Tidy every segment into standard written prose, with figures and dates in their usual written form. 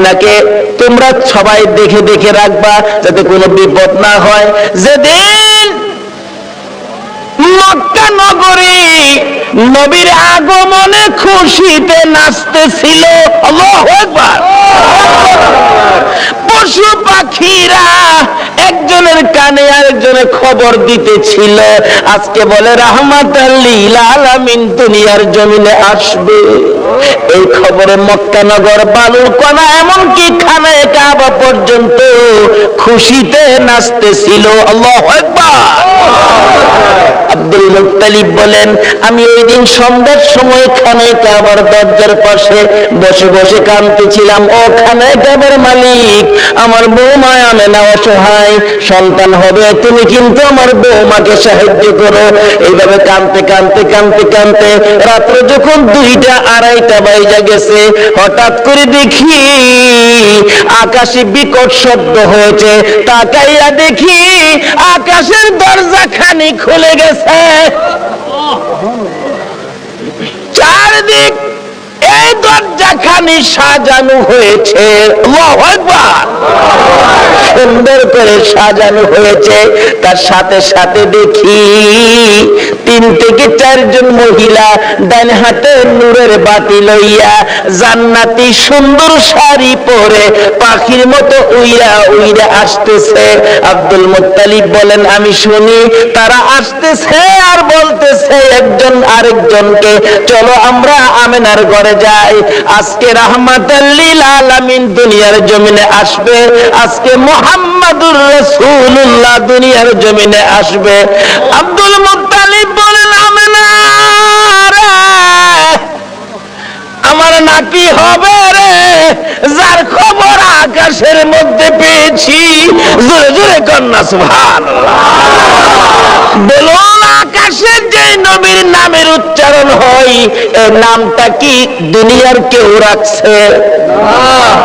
মদিনাকে তোমরা সবাই দেখে দেখে রাখবা যাতে কোনো বিপদ না হয়। যেদিন মক্কা নগরী নবীর আগমনে খুশিতে নাচতেছিল, আল্লাহু আকবার, পশু পাখিরা একজনের কানে আরেকজনের খবর দিতেছিল, আজকে বলে রাহমাতাল লিল আলামিন দুনিয়ার জমিনে আসবে। এই খবরে মক্কা নগর, বালুর কণা, এমনকি খানায়ে কাবা পর্যন্ত খুশিতে নাচতেছিল, আল্লাহু আকবার। আব্দুল মুত্তালিব বলেন, আমি ওই দিন সন্ধ্যার সময় খানায়ে কাবার দরজার পাশে বসে বসে কাঁদতেছিলাম। ও খানায়ে কাবার মালিক, আমার বৌমা আমেনা অসহায়, সন্তান হবে, তুমি কিন্তু আমার বৌমাকে সাহায্য করো। এইভাবে কাঁদতে কাঁদতে কাঁদতে কাঁদতে রাত্র যখন 2টা 2:30 বাজে গেছে, হঠাৎ করে দেখি আকাশে বিকট শব্দ হয়েছে। তাকাইয়া দেখি আকাশের দরজা খানি খুলে গেছে, চারদিক এই দরজা খানি সাজানো হয়েছে, আল্লাহু আকবার, সুন্দর করে সাজানো হয়েছে। তার সাথে সাথে দেখি 3 থেকে 4 জন মহিলা ডান হাতে নূরের বাতি লইয়া জান্নাতি সুন্দর শাড়ি পরে পাখির মতো উইরা উইরা আসতেছে। আব্দুল মুত্তালিব বলেন, আমি শুনি তারা আসতেছে আর বলতেছে একজন আরেকজনকে, চলো আমরা আমেনার ঘরে যাই, আজকে রাহমাতাল লিল আলামিন দুনিয়ার জমিনে আসবে, আজকে মুহাম্মাদুর রাসূলুল্লাহ দুনিয়ার জমিনে আসবে। আব্দুল মুত্তালিব বলেন, আমেনা রে, আমার নাতি হবে রে, যার খবর আকাশের মধ্যে পেয়েছি। জোরে জোরে কন্যা সুবহানাল্লাহ। বলুন, আকাশের যে নবীর নামের উচ্চারণ হয়, এই নামটা কি দুনিয়ার কেউ রাখছে?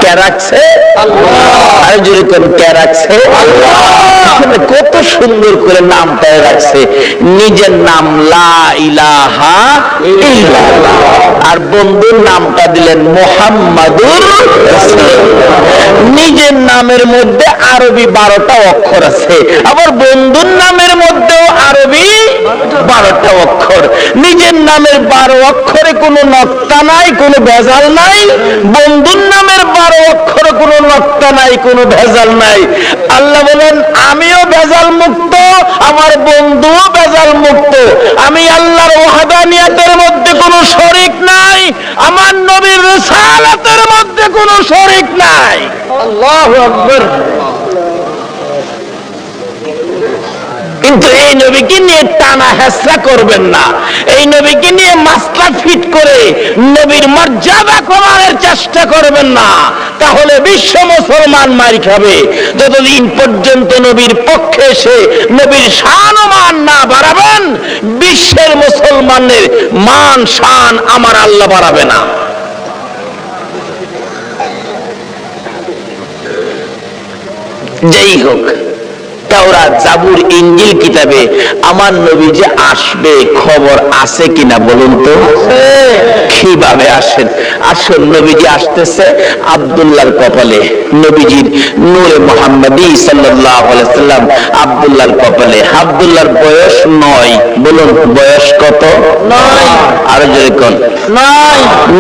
কে রাখছে? আল্লাহ। আর জোরে কোন কে রাখছে? আল্লাহ। কত সুন্দর করে নামটা রাখছে, নিজের নাম লা ইলাহা ইল্লাল্লাহ, আর বন্ধুর নামটা দিলেন মুহাম্মাদুর রাসূলুল্লাহ। নিজের নামের মধ্যে আরবি 12টা অক্ষর আছে, আবার বন্ধুর নামের মধ্যেও আরবি 12টা অক্ষর। নিজের নামের 12 অক্ষরে কোনো নক্তা নাই, কোনো ভেজাল নাই, বন্ধুর নামের 12 অক্ষরে কোনো নক্তা নাই, কোনো ভেজাল নাই। আল্লাহ বলেন, আমিও ভেজাল মুক্ত, আমার বন্ধুও ভেজাল মুক্ত। আমি আল্লাহর ওয়াহদানিয়াতের মধ্যে কোনো শরীক নাই, আমার নবীর রিসালাতের মধ্যে কোনো শরীক নাই। আল্লাহু আকবার। কিন্তু এই নবীকে নিয়ে টানা হেসরা করবেন না, এই নবীকে নিয়ে মাসলা ফিট করে নবীর মর্যাদা কমানোর চেষ্টা করবেন না, তাহলে বিশ্ব মুসলমান মার খাবে। যতদিন পর্যন্ত নবীর পক্ষে এসে নবীর শান ও মান না বাড়াবেন, বিশ্বের মুসলমানের মান শান আমার আল্লাহ বাড়াবে না। যেই হোক, তাওরাত, জাবুর, ইনজিল কিতাবে আমার নবী যে আসবে খবর আছে কিনা বলুন তো? কিভাবে আসেন? আসল নবীজি আসতেছে আব্দুল্লাহর কপালে, নবীজির নূরে মুহাম্মাদি সাল্লাল্লাহু আলাইহি সাল্লাম আব্দুল্লাহর কপালে। আব্দুল্লাহর বয়স 9, বলুন বয়স কত? 9। আর জোরে কোন?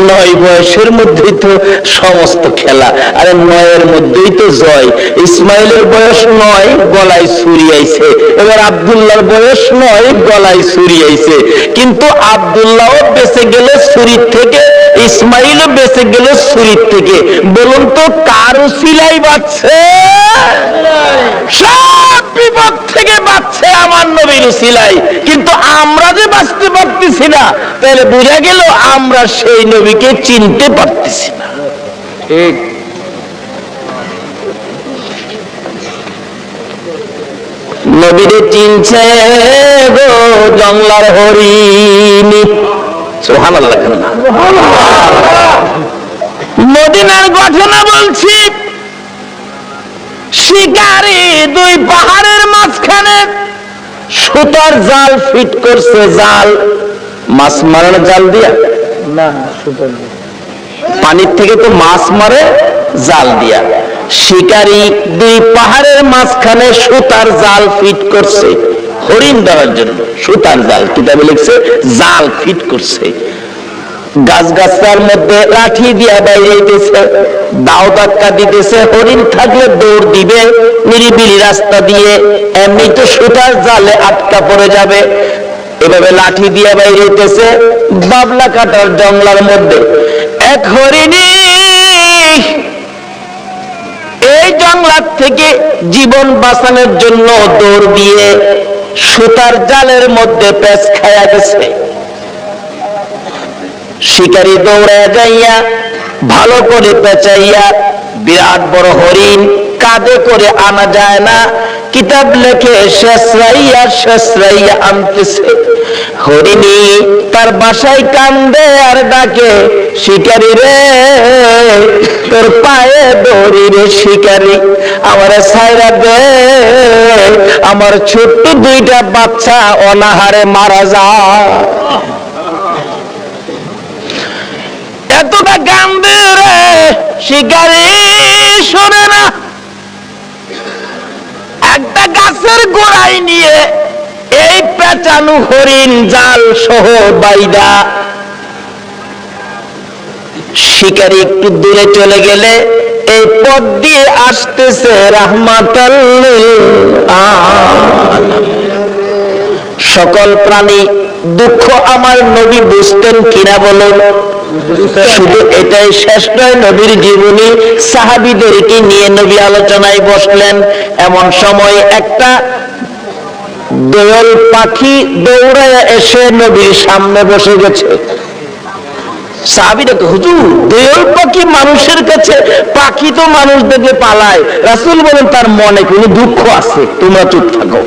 9 বয়সের মধ্যেই তো সমস্ত খেলা, আরে 9-এর মধ্যেই তো জয়। ইসমাইলের বয়স 9, গলায় ছুরি আইছে, এবার আব্দুল্লাহর বয়স 9, গলায় ছুরি আইছে। কিন্তু আব্দুল্লাহও বেঁচে গেল ছুরির থেকে, ইসমাইলও বেঁচে গেল ছুরির থেকে। বলুন তো কার উসিলাই বাঁচছে? সব বিপদ থেকে বাঁচছে আমার নবীর উসিলাই। কিন্তু আমরা যে বাঁচতে পারতেছি না, তাহলে বোঝা গেল আমরা সেই নবীকে চিনতে পারতেছি না। ঠিক। নবীরে চিনছে গো জংলার হরিণী, সুবহানাল্লাহ। মদিনার ঘটনা বলছি, শিকারী 2 পাহাড়ের মাঝখানে সুতার জাল ফিট করছে। জাল মাছ মারার জাল দিয়া না, সুতার পানির থেকে তো মাছ মারে জাল দিয়া। শিকারী দুই পাহাড়ের মাঝখানে সুতার জাল ফিট করছে হরিণ ধরার জন্য। সুতার জাল কিতাবে লিখছে জাল ফিট করছে। গাছগাছার মধ্যে লাঠি দিয়া বাইরেছে, দাও ধাক্কা দিতেছে। হরিণ থাকলে দৌড় দিবে নিরিবিলি রাস্তা দিয়ে, এমনি তো সুতার জালে আটকা পড়ে যাবে। এভাবে লাঠি দিয়া বাইরেছে বাবলা কাটার জঙ্গলার মধ্যে। এক হরিণী এই জঙ্গলার থেকে জীবন বাঁচানোর জন্য দৌড় দিয়ে সুতার জালের মধ্যে পেঁচ খায়া গেছে। শিকারী দৌড়ায় যাইয়া ভালো করে পেঁচাইয়া বিরাট বড় হরিণ কাঁধে করে আনা যায় না, কিতাব লেখে শেষরাইয়া আনতেছে। হরিণী তার বাসায় কান্দে আর ডাকে, শিকারী রে তোর পায়ে দড়ি রে শিকারী, আমার ছাইরা দে, আমার ছোট্ট দুইটা বাচ্চা অনাহারে মারা যায়। এতটা কান্দে রে শিকারী, শোনে না। একটা গাছের গোড়ায় নিয়ে এই পেঁচানো হরিণ জাল সহ বাইদা শিকারী একটু দূরে চলে গেলে এই পথ দিয়ে আসতেছে রাহমাতাল লিল আলামিন। সকল প্রাণী দুঃখ আমার নবী বুঝতেন কিনা বলুন? শুধু এটাই শেষ নয়, নবীর জীবনী সাহাবীদেরকে নিয়ে নবী আলোচনায় বসলেন। এমন সময় একটা দোয়েল পাখি দৌড়ায় এসে নবীর সামনে বসে গেছে। সাহাবীরা, হুজুর দোয়েল পাখি মানুষের কাছে, পাখি তো মানুষ দেখে পালায়। রাসূল বলেন তার মনে কোনো দুঃখ আছে, তোমরা চুপ থাকো।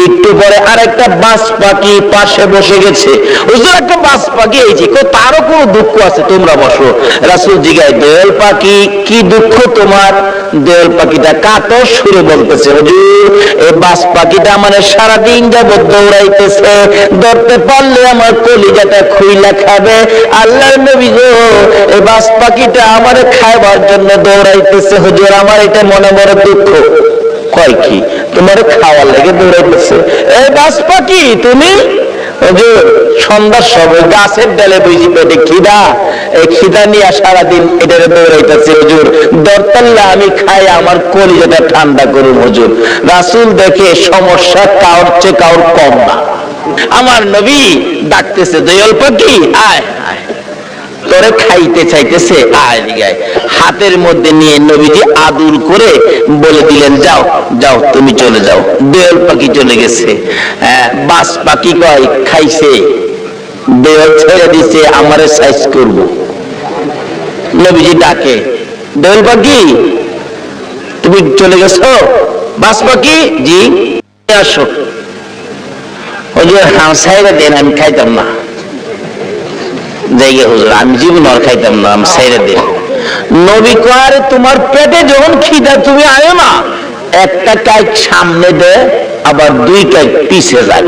একটু পরে আর একটা বাজ পাখি পাশে বসে গেছে। হুজুর একটা বাজ পাখি এই যে, তারও কোনো দুঃখ আছে, তোমরা বসো। রাসূল জিজ্ঞাসা, দোয়েল পাখি কি দুঃখ তোমার? দোয়েল পাখিটা কাতর সুরে বলতেছে, হুজুর এই বাজ পাখিটা আমার সারাদিন যাবত দৌড়াইতেছে, ধরতে পারলে আমার কলিজাটা খুইলা খাবে। আল্লাহর নবী গো, এই বাজ পাখিটা আমার খাইবার জন্য দৌড়াইতেছে, হুজুর আমার এটা মনে বড় দুঃখ। কয় কি? তোমার খাওয়ার লেগে দৌড়াইতেছে। এই বাজ পাখি তুমি? হুজুর সন্ধ্যার সময় গাছের ডালে বুঝি পেটে খিদা, এই খিদা নিয়ে সারাদিন এটারে দৌড়াইতেছে। হুজুর দরতাল্লা আমি খাই আমার কলিজাটা ঠান্ডা করুন হুজুর। রাসূল দেখে সমস্যা কাউর চেয়ে কাউর কম না। আমার নবী ডাকতেছে, দোয়েল পাখি আয় আয়, তোরে খাইতে চাইতেছে, আয় গায়। হাতের মধ্যে নিয়ে নবীজি আদর করে বলে দিলেন, যাও যাও তুমি চলে যাও। দোয়েল পাখি চলে গেছে। বাজ পাখি কয় খাইছে, দোয়েল ছেড়ে দিছে, আমারে সাইজ করব। নবীজি ডাকে, দোয়েল পাখি তুমি চলে গেছো? বাজ পাখি জি, আসো। হুজুর হাম সাইরা দেন, আমি খাইতাম না। জায়গা হুজুর আমি জীবন আর খাইতাম না, আমি ছেড়ে দিই। নবী কয়, তোমার পেটে যখন খিদা তুমি আয়ো না, একটা কাইক সামনে দে, আবার দুই কাইক পিছে যায়।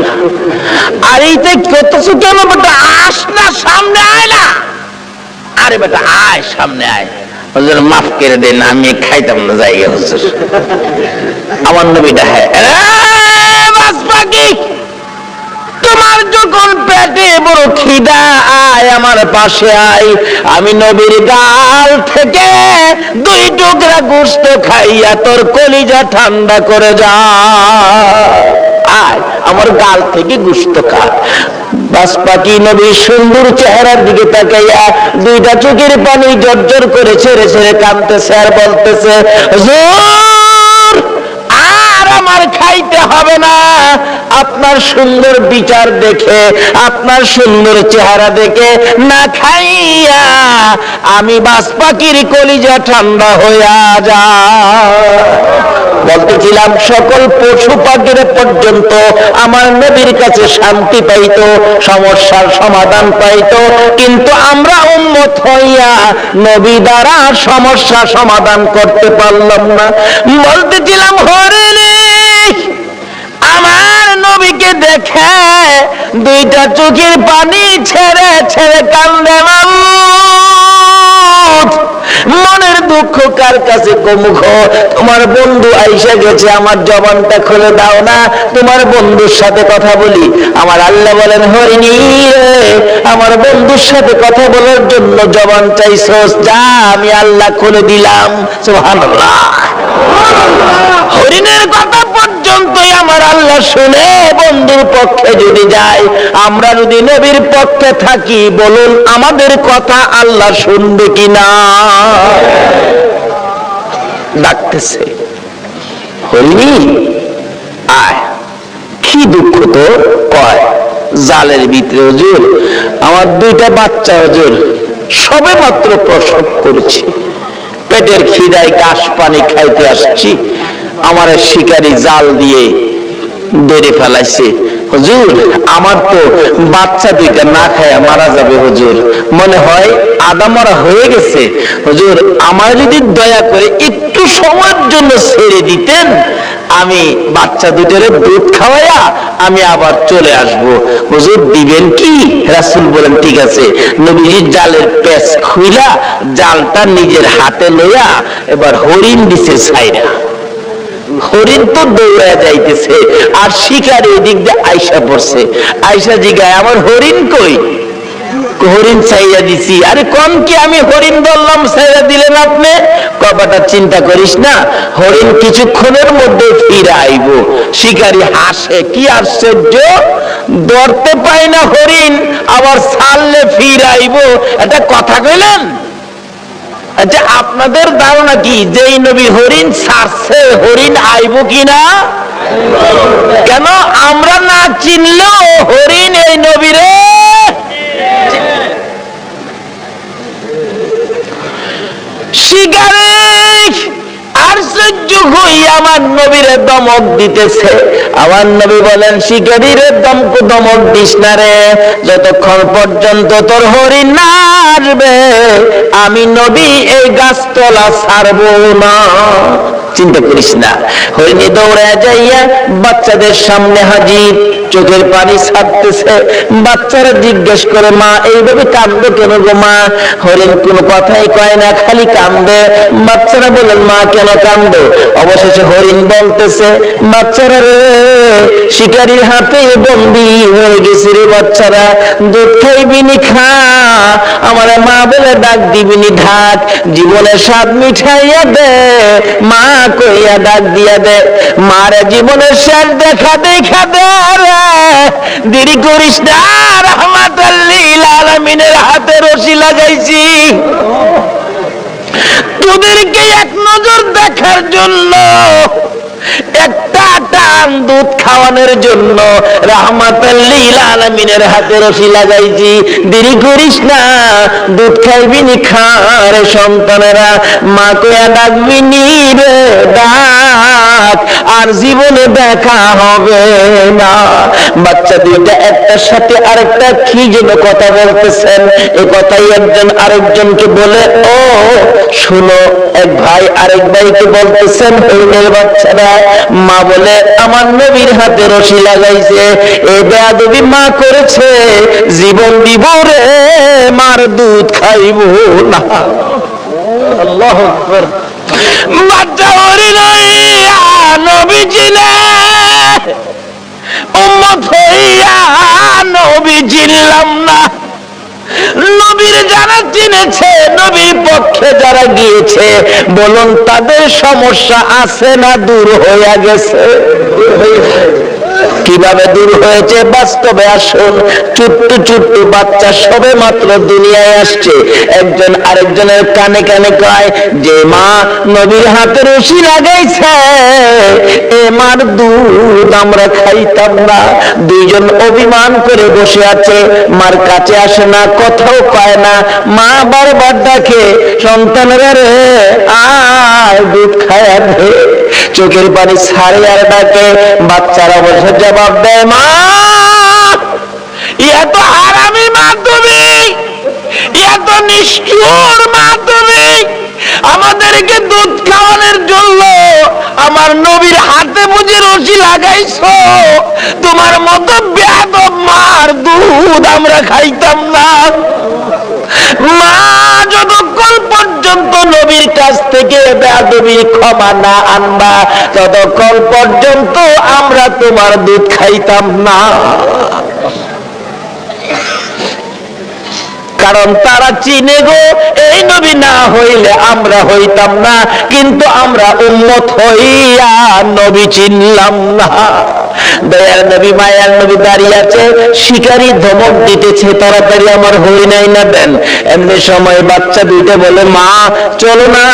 আর এইটা করতেছো কেন বেটা? আস না, সামনে আয় না। আরে বেটা আয়, সামনে আয়। হুজুর মাফ করে দেন, আমি খাইতাম না। জায়গা হুজুর আমার নবীটা, হ্যাঁ বাজ পাখি তোমার যখন পেটে বড় খিদা, আয় আমার পাশে আয়। আমি নবীর গাল থেকে দুই টুকরা গোশত খাইয়া তোর কলিজা ঠান্ডা করে যা। আয় আমার গাল থেকে গোশত খা। বাজ পাখি নবীর সুন্দর চেহারার দিকে তাকাইয়া দুইটা চোখের পানি জর্জর করে ছেড়ে ছেড়ে কাঁদতেছে আর বলতেছে, হুজুর আর আমার খাইতে হবে না। আপনার সুন্দর বিচার দেখে, আপনার সুন্দর চেহারা দেখে না খাইয়া আমি বাজ পাখির কলিজা ঠান্ডা হইয়া যা। বলতেছিলাম সকল পশু পাখির পর্যন্ত আমার নবীর কাছে শান্তি পাইতো, সমস্যার সমাধান পাইতো, কিন্তু আমরা উম্মত হইয়া নবী দ্বারা সমস্যা সমাধান করতে পারলাম না। বলতেছিলাম হরিণী আমার নবীকে দেখে দুইটা চোখের পানি ছেড়ে ছেড়ে কান্দে। দুধ, মনের দুঃখ কার কাছে কমুখ? তোমার বন্ধু আইসা গেছে, আমার জবানটা খুলে দাও না, তোমার বন্ধুর সাথে কথা বলি। আমার আল্লাহ বলেন, হরিণী আমার বন্ধুর সাথে কথা বলার জন্য জবান চাইছস, যা আমি আল্লাহ খুলে দিলাম। সুবহানাল্লাহ। হরিণের কথা পর্যন্তই আমার আল্লাহ শুনে বন্ধুর পক্ষে যদি যায়, আমরা যদি নবীর পক্ষে থাকি, বলুন আমাদের কথা আল্লাহ শুনবে কিনা? ডাকতেছে, হরিণী আয়। কি দুঃখ তোর? কয় জালের ভিতরে হুজুর আমার দুইটা বাচ্চা হুজুর সবে মাত্র প্রসব করেছি, পেটের খিদায় ঘাস পানি খাইতে আসছি, আমার শিকারী জাল দিয়ে বেড়ে ফেলাইছে হুজুর, আমার তো বাচ্চা দুইটা না খায় মারা যাবে হুজুর, মনে হয় আদা মরা হয়ে গেছে হুজুর, আমার যদি দয়া করে একটু সময়ের জন্য ছেড়ে দিতেন, আমি বাচ্চা দুটোরে দুধ খাওয়াইয়া আমি আবার চলে আসব। হুজুর দিবেন কি? রাসূল বলেন ঠিক আছে। নবীজি জালের পেঁচ খুইলা জালটা নিজের হাতে লইয়া এবার হরিণ দিছে ছাইরা। হরিণ তো দৌড়া যাইতেছে, আর শিকার এদিক দিয়ে আইসা পড়ছে। আইসা জিগায়, আমার হরিণ কই? হরিণ চাইয়া দিছি। আরে কোন কি আমি হরিণ ধরলাম, চাইয়া দিলেন আপনি? কবাটা চিন্তা করিস না, হরিণ কিছুক্ষণের মধ্যে ফিরে আইব। শিকারী হাসে, কি আশ্চর্য, ধরতে পাই না হরিণ, আবার ছাড়লে ফিরে আইব, এটা কথা কইলেন? আচ্ছা আপনাদের ধারণা কি, যেই নবী হরিণ ছাড়ছে হরিণ আইব কিনা? কেন আমরা না চিনলেও হরিণ এই নবীরে শিকারে আশ্চর্য হই আমার নবীরে দমক দিতেছে। আমার নবী বলেন, শিকারীরে দমক দিস না রে, যতক্ষণ পর্যন্ত তোর হরিণ না আসবে আমি নবী এই গাছতলা ছাড়বো না। চিন্তা করিস না। হরিণী দৌড়ে যাইয়া বাচ্চাদের সামনে হাজির, চোখের পানি ছাড়তেছে। বাচ্চারা জিজ্ঞেস করে, মা এইভাবে কাঁদবে কেন গো মা? হরিণ কোনো কথাই কয় না, খালি কান্দে। বাচ্চারা বলেন, মা কেন কান্দো? অবশেষে হরিণ বলতেছে, বাচ্চারা রে, শিকারীর হাতে বন্দী হয়ে গেছে রে বাচ্চারা, দুধ খাইবিনি খা, আমার মা বলে ডাক দিবিনি ঢাক, জীবনের স্বাদ মিঠাইয়া দে, মা কইয়া ডাক দিয়া দে, মারে জীবনের শেষ দেখা দেখা দে রে, দেরি করিস না, রাহমাতাল লিল আলামিনের হাতে রশি লাগাইছি তোদেরকে এক নজর দেখার জন্য, একটা টান দুধ খাওয়ানোর জন্য, রাহমাতাল লিল আলামিনের হাতে রশি লাগাইছি, দেরি করিস না, দুধ খাইবি নি খা রে সন্তানেরা, মা কইয়া ডাকবি নি রে ডাক, আর জীবনে দেখা হবে না। বাচ্চা দুইটা একটার সাথে আরেকটা কি যেন কথা বলতেছেন, এ কথাই একজন আরেকজনকে বলে, ও শুনো, এক ভাই আরেক ভাইকে বলতেছেন, হরিণের বাচ্চারা, মা বলে আমার নবীর হাতে রশি লাগাইছে, এ বেয়াদবি মা করেছে, জীবন দিব রে, মার দুধ খাইব না। আল্লাহু আকবার। বাচ্চা হরিণ হইয়া নবীজি নে উম্মত হইয়া নবী চিনলাম না। নবীর যারা চিনেছে, নবীর পক্ষে যারা গিয়েছে, বলুন তাদের সমস্যা আছে না দূর হয়ে গেছে? কিভাবে দূর হয়েছে বাস্তবে আসুন। ছোট্ট ছোট্ট বাচ্চা সবে মাত্র দুনিয়ায় আসছে, একজন আরেকজনের কানে কানে কয় যে মা নবীর হাতে রশি লাগাইছে, এ মার দুধ আমরা খাইতাম না। দুইজন অভিমান করে বসে আছে, মার কাছে আসে না, কথাও কয় না। মা বারবার ডাকে, সন্তানেরা রে আয় দুধ খায়া দে, চোখের পানি ছাড়ে আর ডাকে। বাচ্চারা বসে জবাব দেয়, মা এত হারামি মা তুমি, এত নিষ্ঠুর মা তুমি, আমাদেরকে দুধ খাওয়ানোর জন্য আমার নবীর হাতে বুঝে রশি লাগাইছো, তোমার মতো বেয়াদব মার দুধ আমরা খাইতাম না। মা যতক্ষণ পর্যন্ত পর্যন্ত নবীর কাছ থেকে বেয়াদবির ক্ষমা না আনবা ততক্ষণ পর্যন্ত আমরা তোমার দুধ খাইতাম না। কারণ তারা চিনে গো এই নবী না হইলে আমরা হইতাম না, কিন্তু আমরা উম্মত হইয়া নবী চিনলাম না। দয়ার নবী মায়ার নবী দাঁড়িয়ে আছে, শিকারী ধমক দিতেছে তাড়াতাড়ি আমার হরিণাই না দেন। এমনি সময় বাচ্চা দুইটা বলে মা চলো না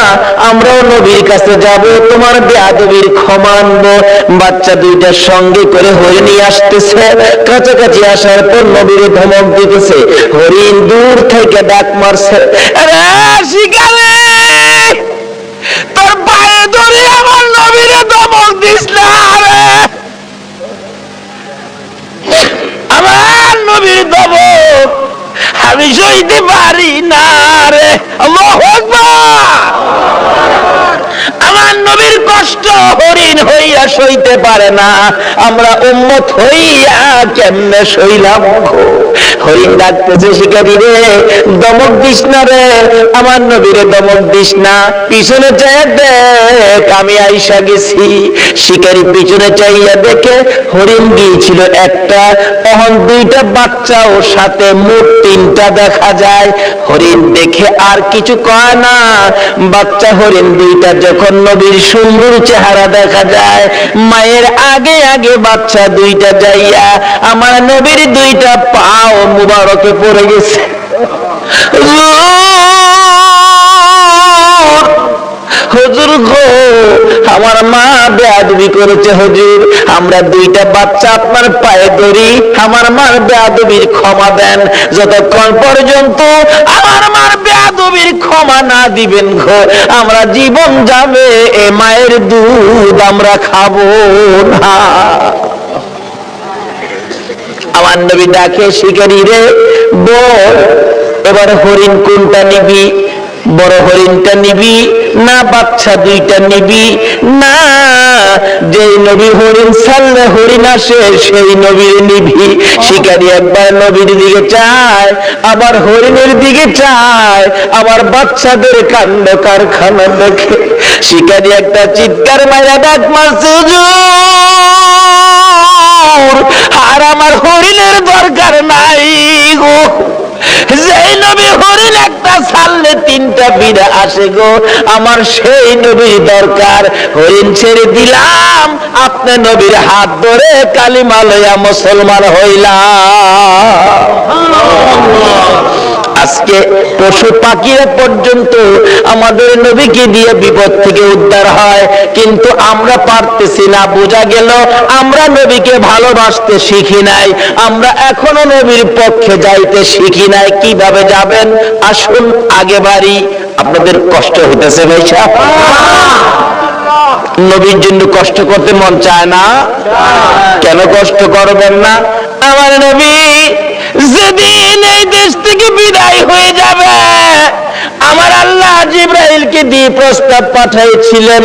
আমরাও নবীর কাছে যাব, তোমার বেয়াদবির ক্ষমা আনবো। বাচ্চা দুইটার সঙ্গে করে হরিণী আসতেছে, কাছাকাছি আসার পর নবীর ধমক দিতেছে। হরিণ দূর থেকে ডাক মারছে, শিকারে তোর পায়ে ধরে আমার নবীর ধমক দিস না রে, আমার নবীর ধমক আমি সইতে পারি না রে। আল্লাহু আকবার। আমার নবীর কষ্ট হরিণ হইয়া সইতে পারে না, আমরা উম্মত হইয়া কেমনে সইলাম। হরিণ ডাকতেছে শিকারী রে দমক দিস না রে, আমার নবীরে দমক দিস না, পিছনে চাইয়া দেখ আমি আইসা গেছি। শিকারী পিছনে চাইয়া দেখে হরিণ গিয়েছিল একটা, তখন দুইটা বাচ্চা ওর সাথে মোট তিনটা দেখা যায়। হরিণ দেখে আর কিছু কয় না। বাচ্চা হরিণ দুইটা যখন নবীর সুন্দর চেহারা দেখা যায়, মায়ের আগে আগে বাচ্চা দুইটা যাইয়া আমার নবীর দুইটা পাও মুবারকে পড়ে গেছে। হুজুর গো আমার মা বেয়াদবি করেছে হুজুর, আমরা দুইটা বাচ্চা আপনার পায়ে ধরি, আমার মার বেয়াদবির ক্ষমা দেন। যতক্ষণ পর্যন্ত আমার মার বেয়াদবির ক্ষমা না দিবেন গো আমরা জীবন যাবে এ মায়ের দুধ আমরা খাবো না। আমার নবী ডাকে শিকারী রে বল এবার হরিণ কোনটা নিবি, বড় হরিণটা নিবি না বাচ্চা দুইটা নিবি? না, যেই নবী হরিণ ছাড়লে হরিণ আসে সেই নবীর নিবি। শিকারী একবার নবীর দিকে চায়, আবার হরিণের দিকে চায়, আবার বাচ্চাদের কাণ্ড কারখানা দেখে শিকারী একটা চিৎকার মাইরা ডাক মারছে, হুজুর আর আমার হরিণের দরকার নাই গো, যেই নবী হরিণ একটা ছাড়লে তিনটা বিড়া আসে গো, আমার সেই নবীর দরকার। হরিণ ছেড়ে দিলাম, আপনি নবীর হাত ধরে কালিমা লইয়া মুসলমান হইলাম। আজকে পশু পাখিরা পর্যন্ত আমাদের নবীকে দিয়ে বিপদ থেকে উদ্ধার হয়, কিন্তু আমরা পারতেছি না। বোঝা গেল আমরা নবীকে ভালোবাসতে শিখি নাই, আমরা এখনো নবীর পক্ষে যাইতে শিখি নাই। কিভাবে যাবেন আসুন আগে বাড়ি। আপনাদের কষ্ট হইতেছে ভাইসা? নবীর জন্য কষ্ট করতে মন চায় না? কেন কষ্ট করবেন না? আমার নবী যেদিন এই দেশ থেকে বিদায় হয়ে যাবে, আমার আল্লাহ জিবরাইলকে দিয়ে প্রস্তাব পাঠাইছিলেন,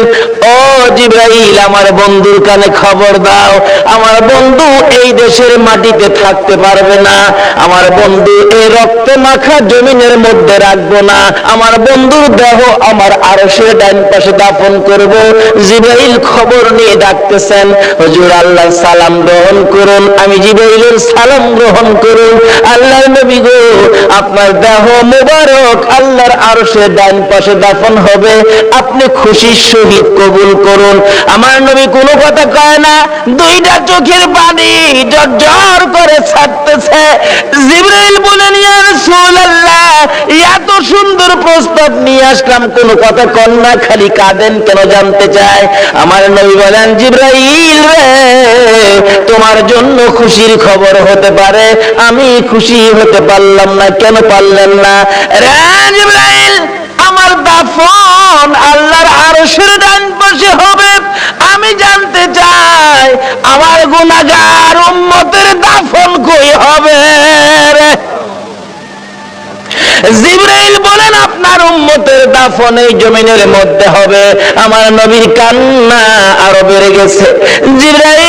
ও জিবরাইল আমার বন্ধুর কানে খবর দাও, আমার বন্ধু এই দেশের মাটিতে থাকতে পারবে না, আমার বন্ধু এই রক্ত মাখা জমিনের মধ্যে রাখবো না, আমার বন্ধুর দেহ আমার আরশের ডান পাশে দাফন করব। জিবরাইল খবর নিয়ে ডাকতেছেন, হুজুর আল্লাহর সালাম গ্রহণ করুন। আমি জিবরাইলের সালাম গ্রহণ করুন। আল্লাহর নবী গো আপনার দেহ মুবারক আল্লাহর আরশের ডান পাশে দাফন হবে, আপনি খুশির সহিত কবুল করুন। আমার নবী কোনো কথা কয় না, দুইটা চোখের পানি ঝরঝর করে ছাড়তেছে। জিবরাইল বলেন, ইয়া রাসূলুল্লাহ এত সুন্দর প্রস্তাব নিয়ে আসলাম, কোনো কথা কন না, খালি কাঁদেন কেন জানতে চায়। আমার নবী বলেন, জিবরাইল রে তোমার জন্য খুশির খবর হতে পারে, আমি খুশি হতে পারলাম না। কেন পারলেন না? রে জিবরাইল আমার দাফন আল্লাহর আরশের ডান পাশে হবে, আমি জানতে চাই আমার গুনাহগার উম্মতের দাফন কই হবে রে? জিবরাইল বলেন, আপনার উম্মতের দাফন এই জমিনের মধ্যে হবে। আমার নবীর কান্না আরো বেড়ে গেছে। জিবরাইল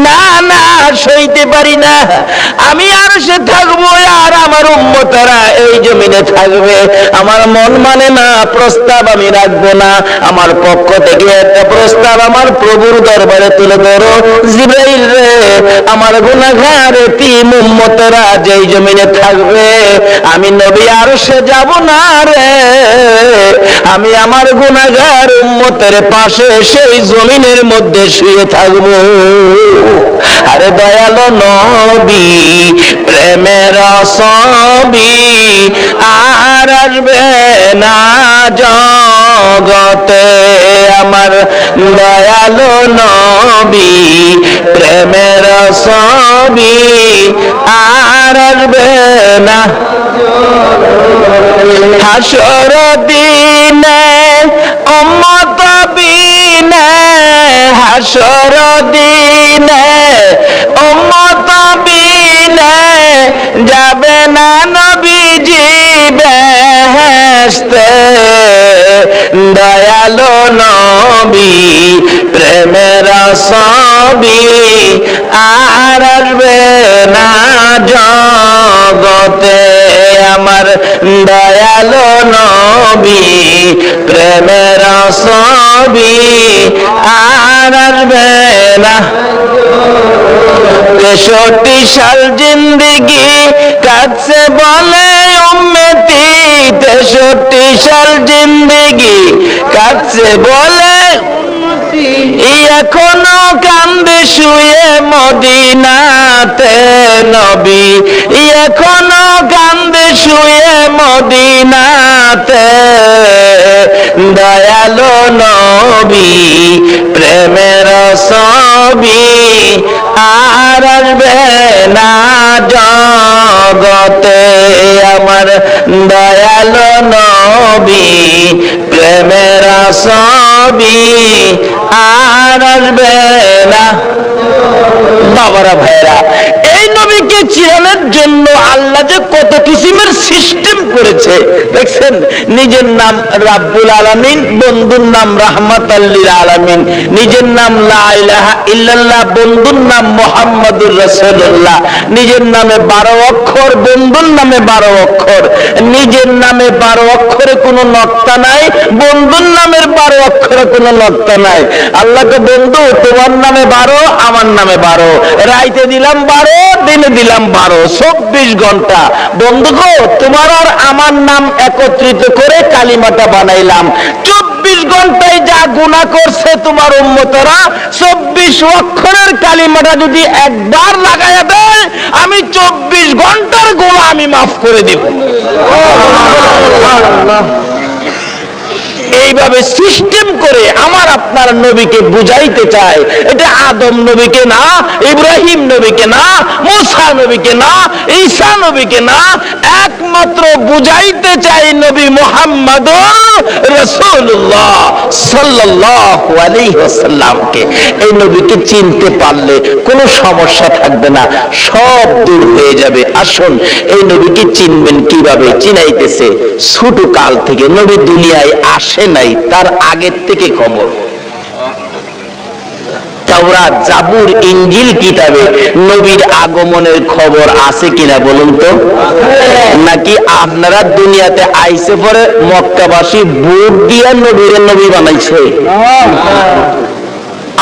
না না সইতে পারি না, আমি আরশে থাকবো আর আমার উম্মতেরা এই জমিনে থাকবে। আমার মন মানে না, প্রস্তাব আমি রাখবো না। আমার পক্ষ থেকে একটা প্রস্তাব আমার প্রভুর দরবারে তুলে ধরো। জিবরাইল রে, আমার গুনাহগার এতিম উম্মতেরা যেই জমিনে থাকবে, আমি নবী আরশে যাব না রে, আমি আমার গুনাহগার উম্মতের পাশে সেই জমিনের মধ্যে শুয়ে থাকবো। আরে দয়ালো নবী, প্রেমের ছবি আর আসবে না জগতে। আমার দয়ালো নবী, প্রেমের ছবি আর আসবে না। হাসর দিনে উম্মত বিনে, হাসর দিনে উম্মত বিনে যাবে না নবীজি বেহেশতে। দয়ালো নবী, প্রেমের ছবি আর আসবে না জগতে। আমার দয়ালো নবী, প্রেমের ছবি আর আসবে না। 63 সাল জিন্দেগি কাটছে বলে উম্মতি, 63 সাল জিন্দেগি কাটছে বলে এখনো কান্দে শুয়ে মদিনাতে নবী, এখনো কান্দে শুয়ে মদিনাতে। দয়ালো নবী, প্রেমের ছবি আর আসবে না জগতে। আমার দয়ালো নবী, প্রেমের ছবি আর আসবে না। বাবারা ভাইরা, এই নবীকে চিনানোর জন্য আল্লাহ যে কত কিসিমের সিস্টেম করেছে দেখছেন। নিজের নাম রাব্বুল আলামিন, বন্ধুর নাম রাহমাতাল লিল আলামিন। নিজের নাম লা ইলাহা ইল্লাল্লাহ, বন্ধুর নাম মুহাম্মাদুর রাসূলুল্লাহ। নিজের নামে 12 অক্ষর, বন্ধুর নামে 12 অক্ষর। নিজের নামে 12 অক্ষরে কোনো নক্তা নাই, বন্ধুর নামের 12 অক্ষরে কোনো নক্তা নাই। আল্লাহকে বন্ধু, তোমার নামে 12, আমার নামে 12, রাইতে দিলাম 12, দিনে দিলাম 12, 24 ঘন্টা। বন্ধু গো, তোমার আর আমার নাম একত্রিত করে কালিমাটা বানাইলাম। 24 ঘন্টায় যা গুনাহ করছে তোমার উম্মতরা, 24 অক্ষরের কালিমাটা যদি একবার লাগায়া দেয়, আমি 24 ঘন্টার গুনাহ আমি মাফ করে দিব। এইভাবে সিস্টেম করে আমার আপনার নবীকে বুঝাইতে চায়। এটা আদম নবীকে না, ইব্রাহিম নবীকে না, মুসা নবীকে না, ঈসা নবীকে না, একমাত্র বুঝাইতে চাই নবী মুহাম্মদুর রাসূলুল্লাহ সাল্লাল্লাহু আলাইহি ওয়াসাল্লামকে। এই নবীকে চিনতে পারলে কোনো সমস্যা থাকবে না, সব দূর হয়ে যাবে। আসুন, এই নবীকে চিনবেন কিভাবে? চিনাইতেছে ছোট কাল থেকে। নবী দুনিয়ায় আসে নাই, তার আগের থেকে খবর। তাওরাত, জাবুর, ইনজিল কিতাবে নবীর আগমনের খবর আছে কিনা বলুন তো? নাকি আপনারা দুনিয়াতে আইসে পরে মক্কাবাসী ভোট দিয়া নবীর নবী বানাইছে?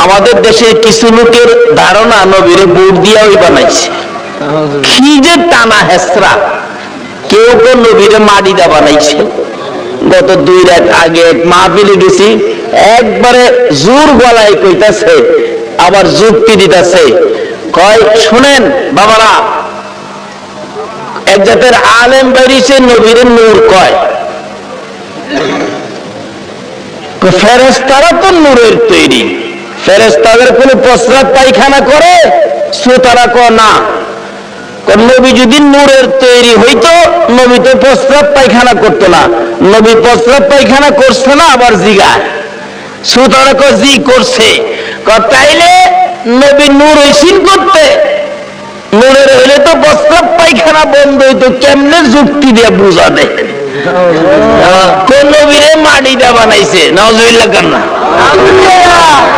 আমাদের দেশের কিছু লোকের ধারণা নবীর ভোট দিয়া ওই বানাইছে। কি যে টানা হেসরা! কেউ তো নবীর মাটিদা বানাইছে। গত 2 রাত আগে মাহফিলে গেছি, একবারে জোর গলায় কইতাছে, আবার যুক্তি দিতেছে। কয়, শুনেন বাবারা, এক জাতের আলেম বেরিয়েছে নবীর নূর। কয় ফেরেশতারা তো নূরের তৈরি, ফেরেশতাদের কোনো প্রস্রাব পায়খানা করে? শ্রোতারা কয় না। নবী যদি নূরের তৈরি হইতো, নবী তো প্রস্রাব পায়খানা করতো না। নবী প্রস্রাব পায়খানা করছে না? আবার জিগায়। শ্রোতারা কয় জি করছে। তাইলে নবী নূর হইছেন করতে? নূরের হইলে তো প্রস্রাব পায়খানা বন্ধ হইতো। কেমনে যুক্তি দিয়ে বুঝা দেয়? কোন নবীরে মাটিটা বানাইছে? নাউজুবিল্লাহ কান্না।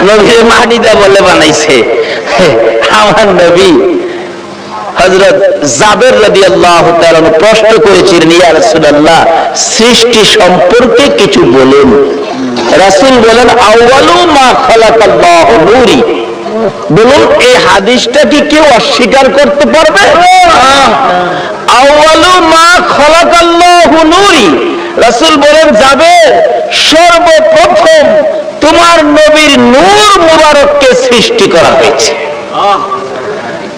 নবীরে মাটিটা বলে বানাইছে। আমার নবী হযরত জাবের রাদিয়াল্লাহু তাআলা প্রশ্ন করেছিলেন, ইয়া রাসূলুল্লাহ, সৃষ্টি সম্পর্কে কিছু বলুন। রাসূল বলেন, আউয়ালু মা খালাকাল্লাহু নূরি। বলুন, এই হাদিসটা কি কেউ অস্বীকার করতে পারবে? আউয়ালু মা খালাকাল্লাহু নূরি। রাসূল বলেন, জাবের, সর্বপ্রথম তোমার নবীর নূর মুবারককে সৃষ্টি করা হয়েছে।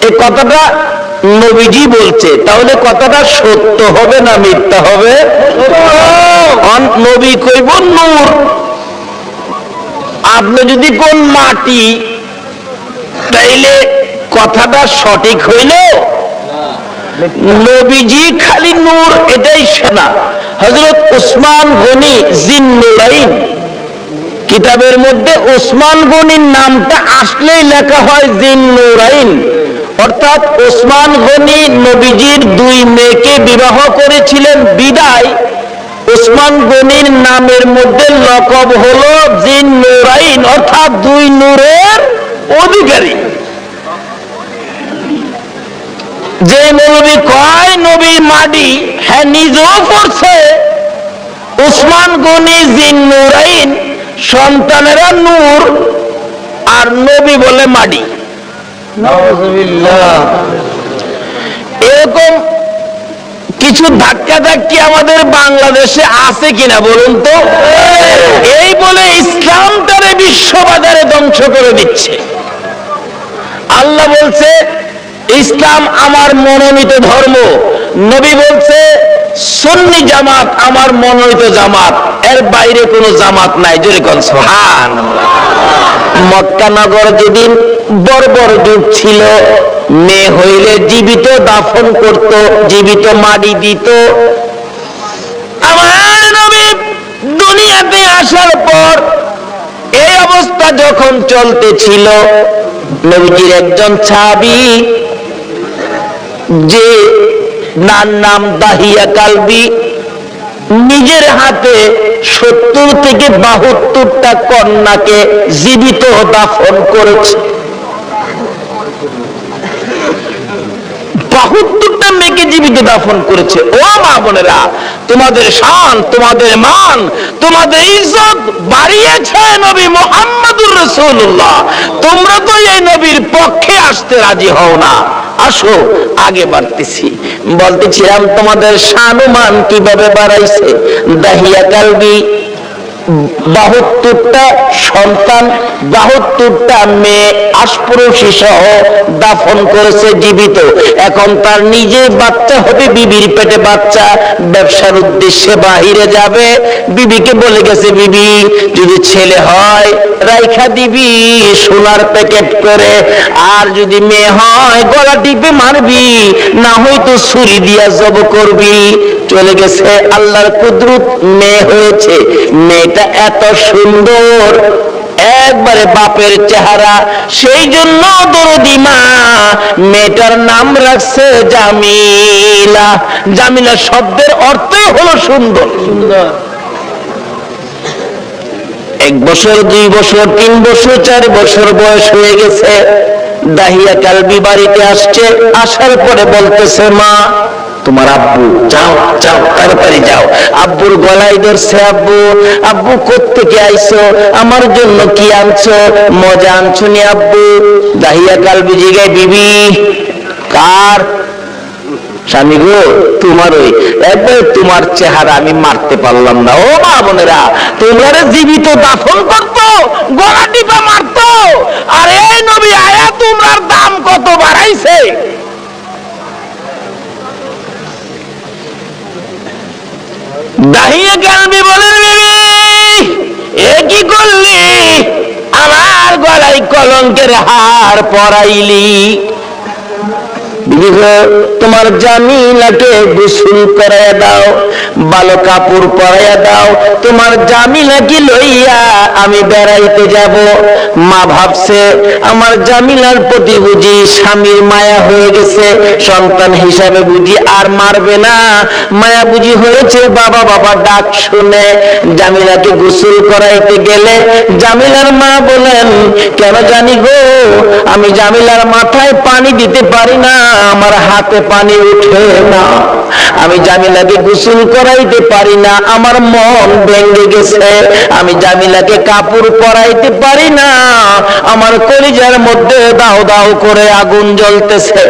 এই কথাটা নবীজি বলছে, তাহলে কথাটা সত্য হবে না মিথ্যা হবে? নবী কইব নূর, আপনি যদি কোন মাটি, তাইলে কথাটা সঠিক হইল? নবীজি খালি নূর এটাই শোনা। হযরত উসমান গনি জিন্নুরাইন কিতাবের মধ্যে উসমান গনির নামটা আসলেই লেখা হয় জিন্নুরাইন, অর্থাৎ উসমান গনি নবীজির দুই মেয়েকে বিবাহ করেছিলেন বিদায় উসমান গনির নামের মধ্যে লকব হলো জিন্নুরাইন, অর্থাৎ দুই নূরের অধিকারী। যে নবী কয় নবী মাডি, হ্যাঁ নিজেও পড়ছে উসমান গনি জিন্নুরাইন, সন্তানেরা নূর, আর নবী বলে মাডি। এরকম কিছু ধাক্কা ধাক্কি আমাদের বাংলাদেশে আছে কিনা বলুন তো? এই বলে ইসলামটারে বিশ্ববাজারে ধ্বংস করে দিচ্ছে। আল্লাহ বলছে ইসলাম আমার মনোনীত ধর্ম, নবী বলছে সুন্নি জামাত আমার মনোনীত জামাত, এর বাইরে কোনো জামাত নাই। জোরে কোন সুবহানাল্লাহ। মক্কা নগর যেদিন বর্বর যুগ ছিল, মেয়ে হইলে জীবিত দাফন করত, জীবিত মাটি দিত। আমার নবী দুনিয়াতে আসার পর এই অবস্থা যখন চলতেছিল, নবীজির একজন সাহাবী, যে নাম দাহিয়া কালবি, নিজের হাতে 70 থেকে 72টা কন্যাকে জীবিত দাফন করেছে। 72টা মেয়েকে জীবিত দাফন করেছে। ও মা বোনেরা, তোমাদের শান, তোমাদের মান, তোমাদের ইজ্জত বাড়িয়েছে নবী মুহাম্মদুর রাসূলুল্লাহ। তোমরা তো এই নবীর পক্ষে আসতে রাজি হও না। আসো আগে বাড়তেছি। বলতেছিলাম তোমাদের শান ও মান কিভাবে বাড়াইছে। দাহিয়া কালবি 72টা সন্তান, 72টা মেয়ে আশপুরুষী সহ দাফন করেছে জীবিত। এখন তার নিজে বাচ্চা হবে, বিবির পেটে বাচ্চা, ব্যবসার উদ্দেশ্যে বাহিরে যাবে। বিবিকে বলে গেছে, বিবি যদি ছেলে হয় রাইখা দিবি সোনার প্যাকেট করে, আর যদি মেয়ে হয় গলা টিপে মারবি, না হয়তো ছুরি দিয়া জব করবি। চলে গেছে, আল্লাহর কুদরত মেয়ে হয়েছে। মেয়েটা এত সুন্দর, একবারে বাপের চেহারা, সেই জন্য দরদি মা মেয়েটার নাম রাখছে জামিলা। জামিলা শব্দের অর্থই হলো সুন্দর। এক বছর, 2 বছর, 3 বছর, 4 বছর বয়স হয়ে গেছে। দাহিয়া কালবি বাড়িতে আসছে। আসার পরে বলতেছে, মা তোমার আব্বু, যাও যাও তাড়াতাড়ি যাও। আব্বুর গলায় ধরছে, আব্বু আব্বু কোত্থেকে আইছো, আমার জন্য কি আনছো, মজা আনছো নি আব্বু? দাহিয়া কালবি জিগায়, বিবি কার? স্বামী গো তোমারই। একবার তোমার চেহারা আমি মারতে পারলাম না। ও মা বোনেরা, তোমরা জীবিত দাফন করতো, গলা টিপা মারতো, আর এই নবী আয়া তোমরার দাম কত বাড়াইছে। দাহিয়া কালবি বলেন, বিবি এ কি করলি, আমার গলায় কলঙ্কের হার পরাইলি। বিবি গো তোমার জামিলাকে গোসল করায় দাও। ভালো কাপড় পরাইয়া দাও, তোমার জামিলাকে লইয়া আমি বেড়াইতে যাব। মা ভাবছে আমার জামিলার প্রতি বুঝি স্বামীর মায়া হয়ে গেছে, সন্তান হিসাবে বুঝি আর মারবে না, মায়া বুঝি হয়েছে। বাবা বাবা ডাক শুনে জামিলাকে গোসল করাইতে গেলে জামিলার মা বলেন, কেন জানি গো, আমি জামিলার মাথায় পানি দিতে পারি না, আমার হাতে পানি উঠে না, আমি জামিলাকে গোসল করাইতে পারি না, আমার মন ভেঙে গেছে, আমি জামিলাকে কাপড় পরাইতে পারি না, আমার কলিজার মধ্যে দাও দাও করে আগুন জ্বলতেছে।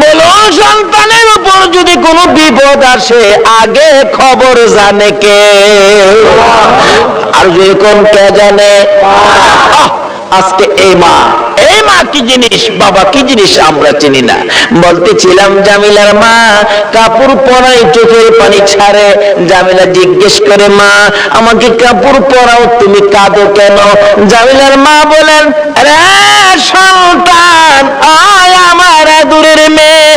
বলো সন্তানের উপর যদি কোনো বিপদ আসে আগে খবর জানে কে? আর যদি কোন কে জানে? আজকে এই মা কি জিনিস, বাবা কি জিনিস আমরা চিনি না। বলতেছিলাম জামিলার মা কাপড় পরাই চোখের পানি ছাড়ে। জামিলা জিজ্ঞেস করে, মা আমাকে কাপড় পরাও, তুমি কাঁদো কেন? জামিলার মা বলেন, আরে সন্তান, আয় আমার দূরের মেয়ে,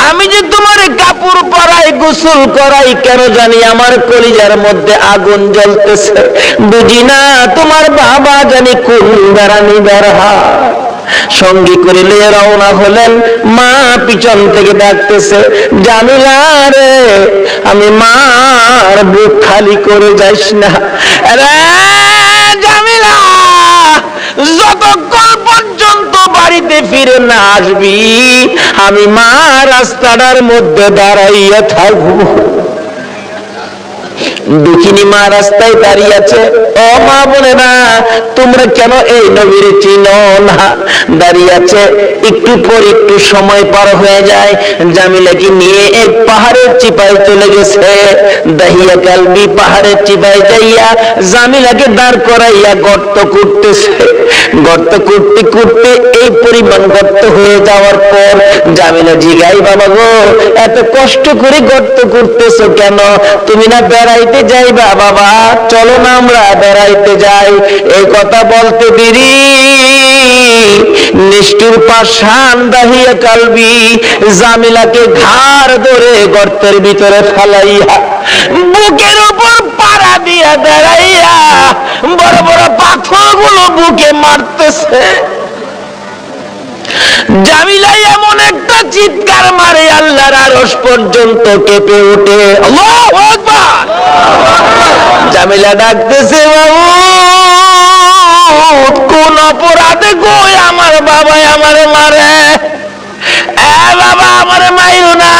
আমি যে তোমার কাপড় পরাই গোসল করাই কেন জানি আমার কলিজার মধ্যে আগুন জ্বলতেছে। বুঝি না তোমার বাবা জানি কোন বেড়ানি বেড়া। সঙ্গী করে নিয়ে রওনা হলেন। মা পিছন থেকে ডাকতেছে, জামিলা রে, আমি মার বুক খালি করে যাইস না রে জামিলা, যতক্ষণ পর্যন্ত বাড়িতে ফিরে না আসবি আমি মা রাস্তাটার মধ্যে দাঁড়াইয়া থাকবো। দেখিনি মা রাস্তায় দাঁড়িয়ে আছে। ও মা বলে না, তোমরা কেন এই নবীর চিনো না? দাঁড়িয়ে আছে। একটু পর একটু সময় পার হয়ে যায়, জামিলাকে নিয়ে এক পাহাড়ের চিপায় চলে গেছে। দাহিয়া কালবি পাহাড়ের চিপায় যাইয়া জামিলাকে দাঁড় করাইয়া গর্ত করতেছে। গর্ত করতে করতে এই পরিমাণ গর্ত হয়ে যাওয়ার পর জামিলা জিগাই, বাবা গো, এত কষ্ট করে গর্ত করতেছো কেন? তুমি না বেড়াইতে যাইবা? বাবা চলো না আমরা বেড়াইতে যাই। এই কথা বলতে দেরি নিষ্ঠুর পাষাণ দাহিয়া কালবি জামিলাকে ঘাড় ধরে গর্তের ভিতরে ফেলাইয়া বুকের উপর পাড়া দিয়া দাঁড়াইয়া বড় বড় পাথরগুলো বুকে মারতেছে। জামিলা এমন একটা চিৎকার মারে আল্লাহর আরশ পর্যন্ত কেঁপে ওঠে। আল্লাহু আকবার। জামিলা ডাকতেছে, বাবু কোন অপরাধে গো আমার বাবা আমারে মারে? বাবা আমারে মাইরো না,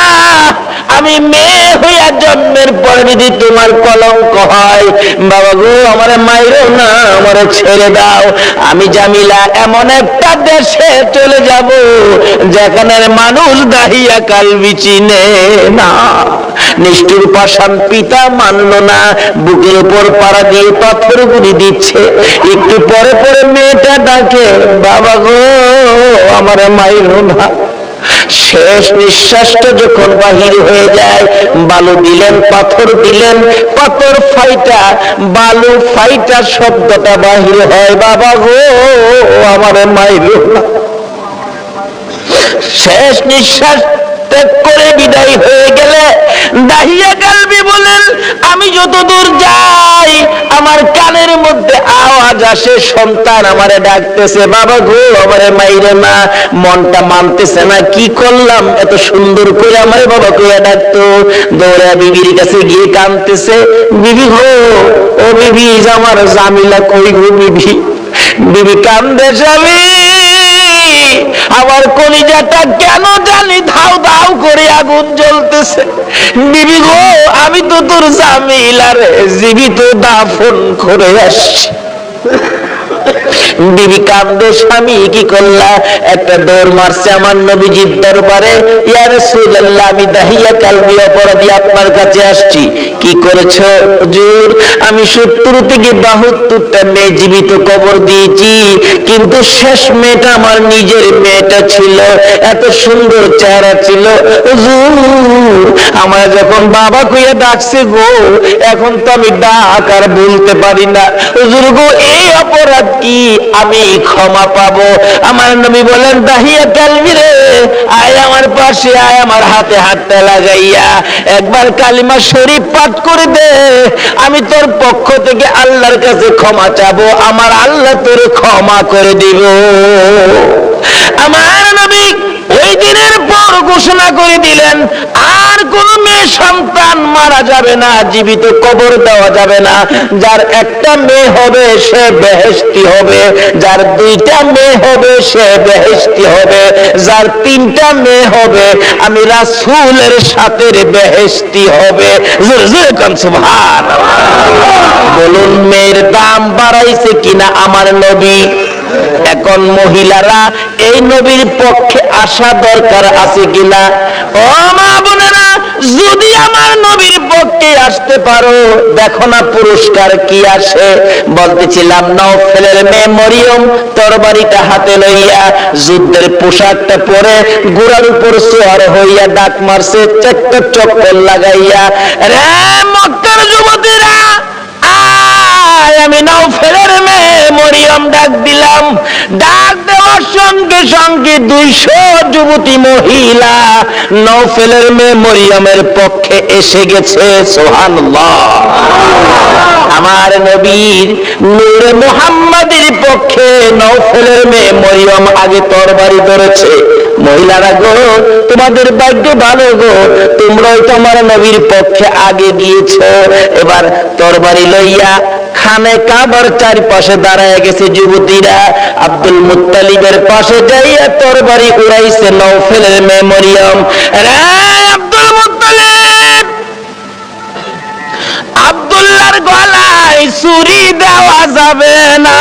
আমি মেয়ে হইয়া জন্মের পর যদি তোমার কলঙ্ক হয়, বাবা গো আমারে মাইরো না, আমারে ছেড়ে দাও। আমি জামিলা এমন একটা দেশে চলে যাব যেখানের মানুষ দাহিয়া কালবি চিনে না। নিষ্ঠুর পাষাণ পিতা মানল না, বুকের উপর পাড়া দিয়ে পাথর গুলি দিচ্ছে। একটু পরে পরে মেয়েটা ডাকে, বাবা গো আমারে মাইরো না। শেষ নিঃশ্বাসটা যখন বাহির হয়ে যায়, বালু দিলেন, পাথর দিলেন, পাথর ফাইটা বালু ফাইটা শব্দটা বাহির হয়, বাবা গো আমারে মাইরো না। শেষ নিঃশ্বাস ত্যাগ করে বিদায় হয়ে গেলে দাহিয়া কালবি বলেন, আমি যতদূর যাই আমার কানের মধ্যে আওয়াজ আসে, সন্তান আমারে ডাকতেছে, বাবা গো আমারে মাইরে না। মনটা মানতেছে না, কি করলাম, এত সুন্দর করে আমারে বাবা কইয়া ডাকতো। দৌড়া বিবির কাছে গিয়ে কাঁদতেছে, বিবি গো, ও বিবি আমার জামিলা কই গো বিবি? বিবি কান্দে, স্বামী আমার কলিজাটা কেন জানি ধাও ধাও করে আগুন জ্বলতেছে। বিবি গো, আমি তো তোর জামিলারে জীবিত দাফন করে আসছি। বিবি কান্দে, স্বামী কি করলা? একটা দৌড় মারছে আমার নবীজির দরবারে, ইয়া রাসূলুল্লাহ আমি দাহিয়া কালবি অপরাধী আপনার কাছে আসছি। কি করেছো হুজুর? আমি 70 থেকে 72টা মেয়ে জীবিত কবর দিয়েছি, কিন্তু শেষ মেয়েটা আমার নিজের মেয়েটা ছিল, এত সুন্দর চেহারা ছিল। হুজুর আমার যখন বাবা কইয়া ডাকছে গো, এখন তো আমি ডাক আর বলতে পারি না। হুজুর গো, এই অপরাধ কি আমি ক্ষমা পাবো? আমার নবী বলেন, দাহিয়া কালবি রে, আয় আমার পাশে আয়, আমার হাতে হাতটা লাগাইয়া একবার কালিমা শরীফ পাঠ করে দে, আমি তোর পক্ষ থেকে আল্লাহর কাছে ক্ষমা চাবো, আমার আল্লাহ তোর ক্ষমা করে দিব। আমার নবী ওই দিনের পর ঘোষণা করে দিলেন, আর কোন মেয়ে সন্তান মারা যাবে না, জীবিত কবর দেওয়া যাবে না। যার একটা মেয়ে হবে সে বেহেশতি হবে, যার দুইটা মেয়ে হবে সে বেহেশতি হবে, যার তিনটা মেয়ে হবে আমি রাসূলের সাথে বেহেশতি হবে। জোরে জোরে কোন সুবহানাল্লাহ। বলুন মেয়ের দাম বাড়াইছে কিনা আমার নবী? এখন মহিলারা এই নবীর পক্ষে আসা দরকার আছে কিনা? ও মা বোনেরা, যদি আমার নবীর পক্ষে আসতে পারো, দেখো না পুরস্কার কি আসে। বলতেছিলাম নওফেলের মেয়ে মরিয়ম তরবারিটা হাতে লইয়া যুদ্ধের পোশাকটা পরে ঘোড়ার উপর সওয়ার হইয়া ডাক মারছে, চারটা চক্কর লাগাইয়া, রে মক্কার যুবতীরা আমি নওফেলের মেয়ে মরিয়ম ডাক দিলাম। ডাক দেওয়ার সঙ্গে সঙ্গে 200 যুবতী মহিলা নওফেলের মেয়ে মরিয়মের পক্ষে এসে গেছে। সুবহানাল্লাহ। আমার নবীর নূরে মুহাম্মাদের পক্ষে নওফেলের মেয়ে মরিয়ম আগে তরবারি ধরেছে। মহিলারা গো, তোমাদের ভাগ্য ভালো গো, তোমরাই তোমার নবীর পক্ষে আগে গিয়েছো। এবার তরবারি লইয়া খানে কাবার চারপাশে দাঁড়ায় গেছে যুবতীরা। আব্দুল মুত্তালিবের পাশে যাইয়া তরবারি উড়াইছে নওফেলের মেয়ে মরিয়ম। রে আব্দুল মুত্তালিব, আব্দুল্লাহর গলায় ছুরি দেওয়া যাবে না।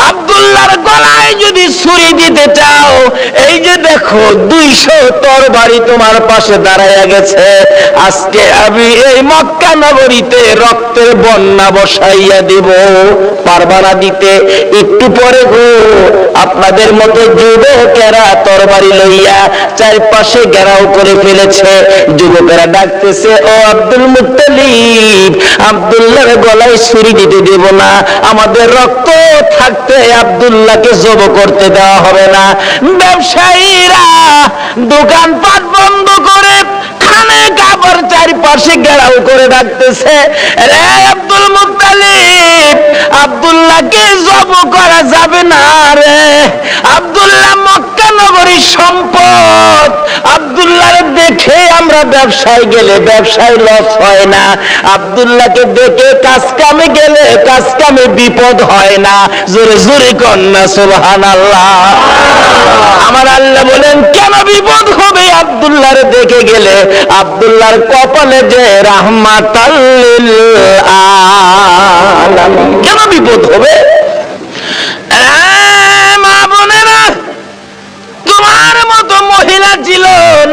আব্দুল্লাহর গলায় যদি ছুরি দিতে চাও, এই যে দেখো 200 তরবারি তোমার পাশে দাঁড়ায় গেছে, আজকে আমি এই মক্কা নগরীতে রক্তের বন্যা বসাইয়া দেব। পারবা না দিতে? একটু পরে গো আপনাদের মতো যুবকেরা তরবারি লইয়া চারপাশে ঘেরাও করে ফেলেছে। যুবকেরা ডাকতেছে, ও আব্দুল মুত্তালিব, আব্দুল্লাহর গলায় ছুরি দিতে দেব না, আমাদের রক্ত থাকতে আব্দুল্লাহকে জব করতে দেওয়া হবে না। ব্যবসায়ীরা দোকানপাট বন্ধ করে খানে কাবার চারপাশে ঘেরাও করে রাখতেছে, রে আব্দুল মুত্তালিব, আব্দুল্লাহকে জব করা যাবে না রে। আব্দুল্লাহ মক্কা নগরীর সম্পদ, আব্দুল্লাহর দেখে আমরা ব্যবসায় গেলে ব্যবসায় লস হয় না, আব্দুল্লাহকে দেখে কাজ কামে গেলে কাজ কামে বিপদ হয় না। জোরে জোরে কন্যা সুবহানাল্লাহ। আমার আল্লাহ বলেন, কেন বিপদ হবে আব্দুল্লাহর দেখে গেলে? আব্দুল্লাহর কপালে যে রাহমাতাল লিল আলামিন, কেন বিপদ হবে? মা বোনেরা, তোমার মতো মহিলা ছিল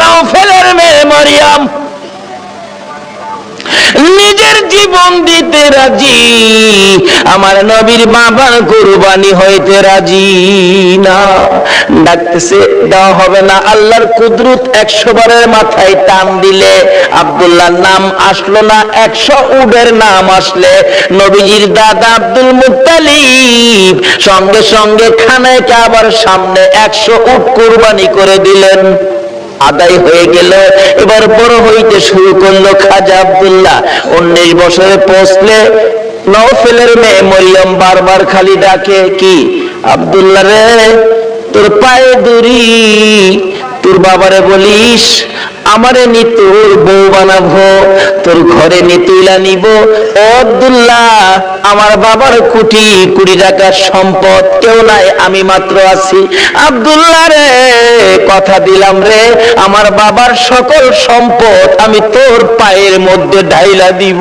নওফেলের মেয়ে মরিয়ম, নিজের জীবন দিতে রাজি, আমার নবীর বাবার কুরবানি হইতে রাজি না। ডাকতেছে, দেওয়া হবে না। আল্লাহর কুদরত 100 বারের মাথায় টান দিলে আব্দুল্লাহর নাম আসলো না, 100 উটের নাম আসলে নবীজির দাদা আব্দুল মুত্তালিব সঙ্গে সঙ্গে খানে কাবার সামনে 100 উট কুরবানি করে দিলেন। আদায় হয়ে গেল। এবার বড় হইতে শুরু করলো খাজা আব্দুল্লাহ। 19 বছরে পৌঁছলে নওফেলের মেয়ে মরিয়ম বারবার খালি ডাকে, কি আব্দুল্লাহ রে, তোর পায়ে দড়ি, তোর বাবারে বলিস আমারে নি তোর বউ বানাবো, তোর ঘরে নি তুইলা নিব। ও আব্দুল্লাহ, আমার বাবার কোটি কোটি টাকার সম্পদ, কেউ নাই, আমি মাত্র আছি। আব্দুল্লাহ রে, কথা দিলাম রে, আমার বাবার সকল সম্পদ আমি তোর পায়ের মধ্যে ঢাইলা দিব।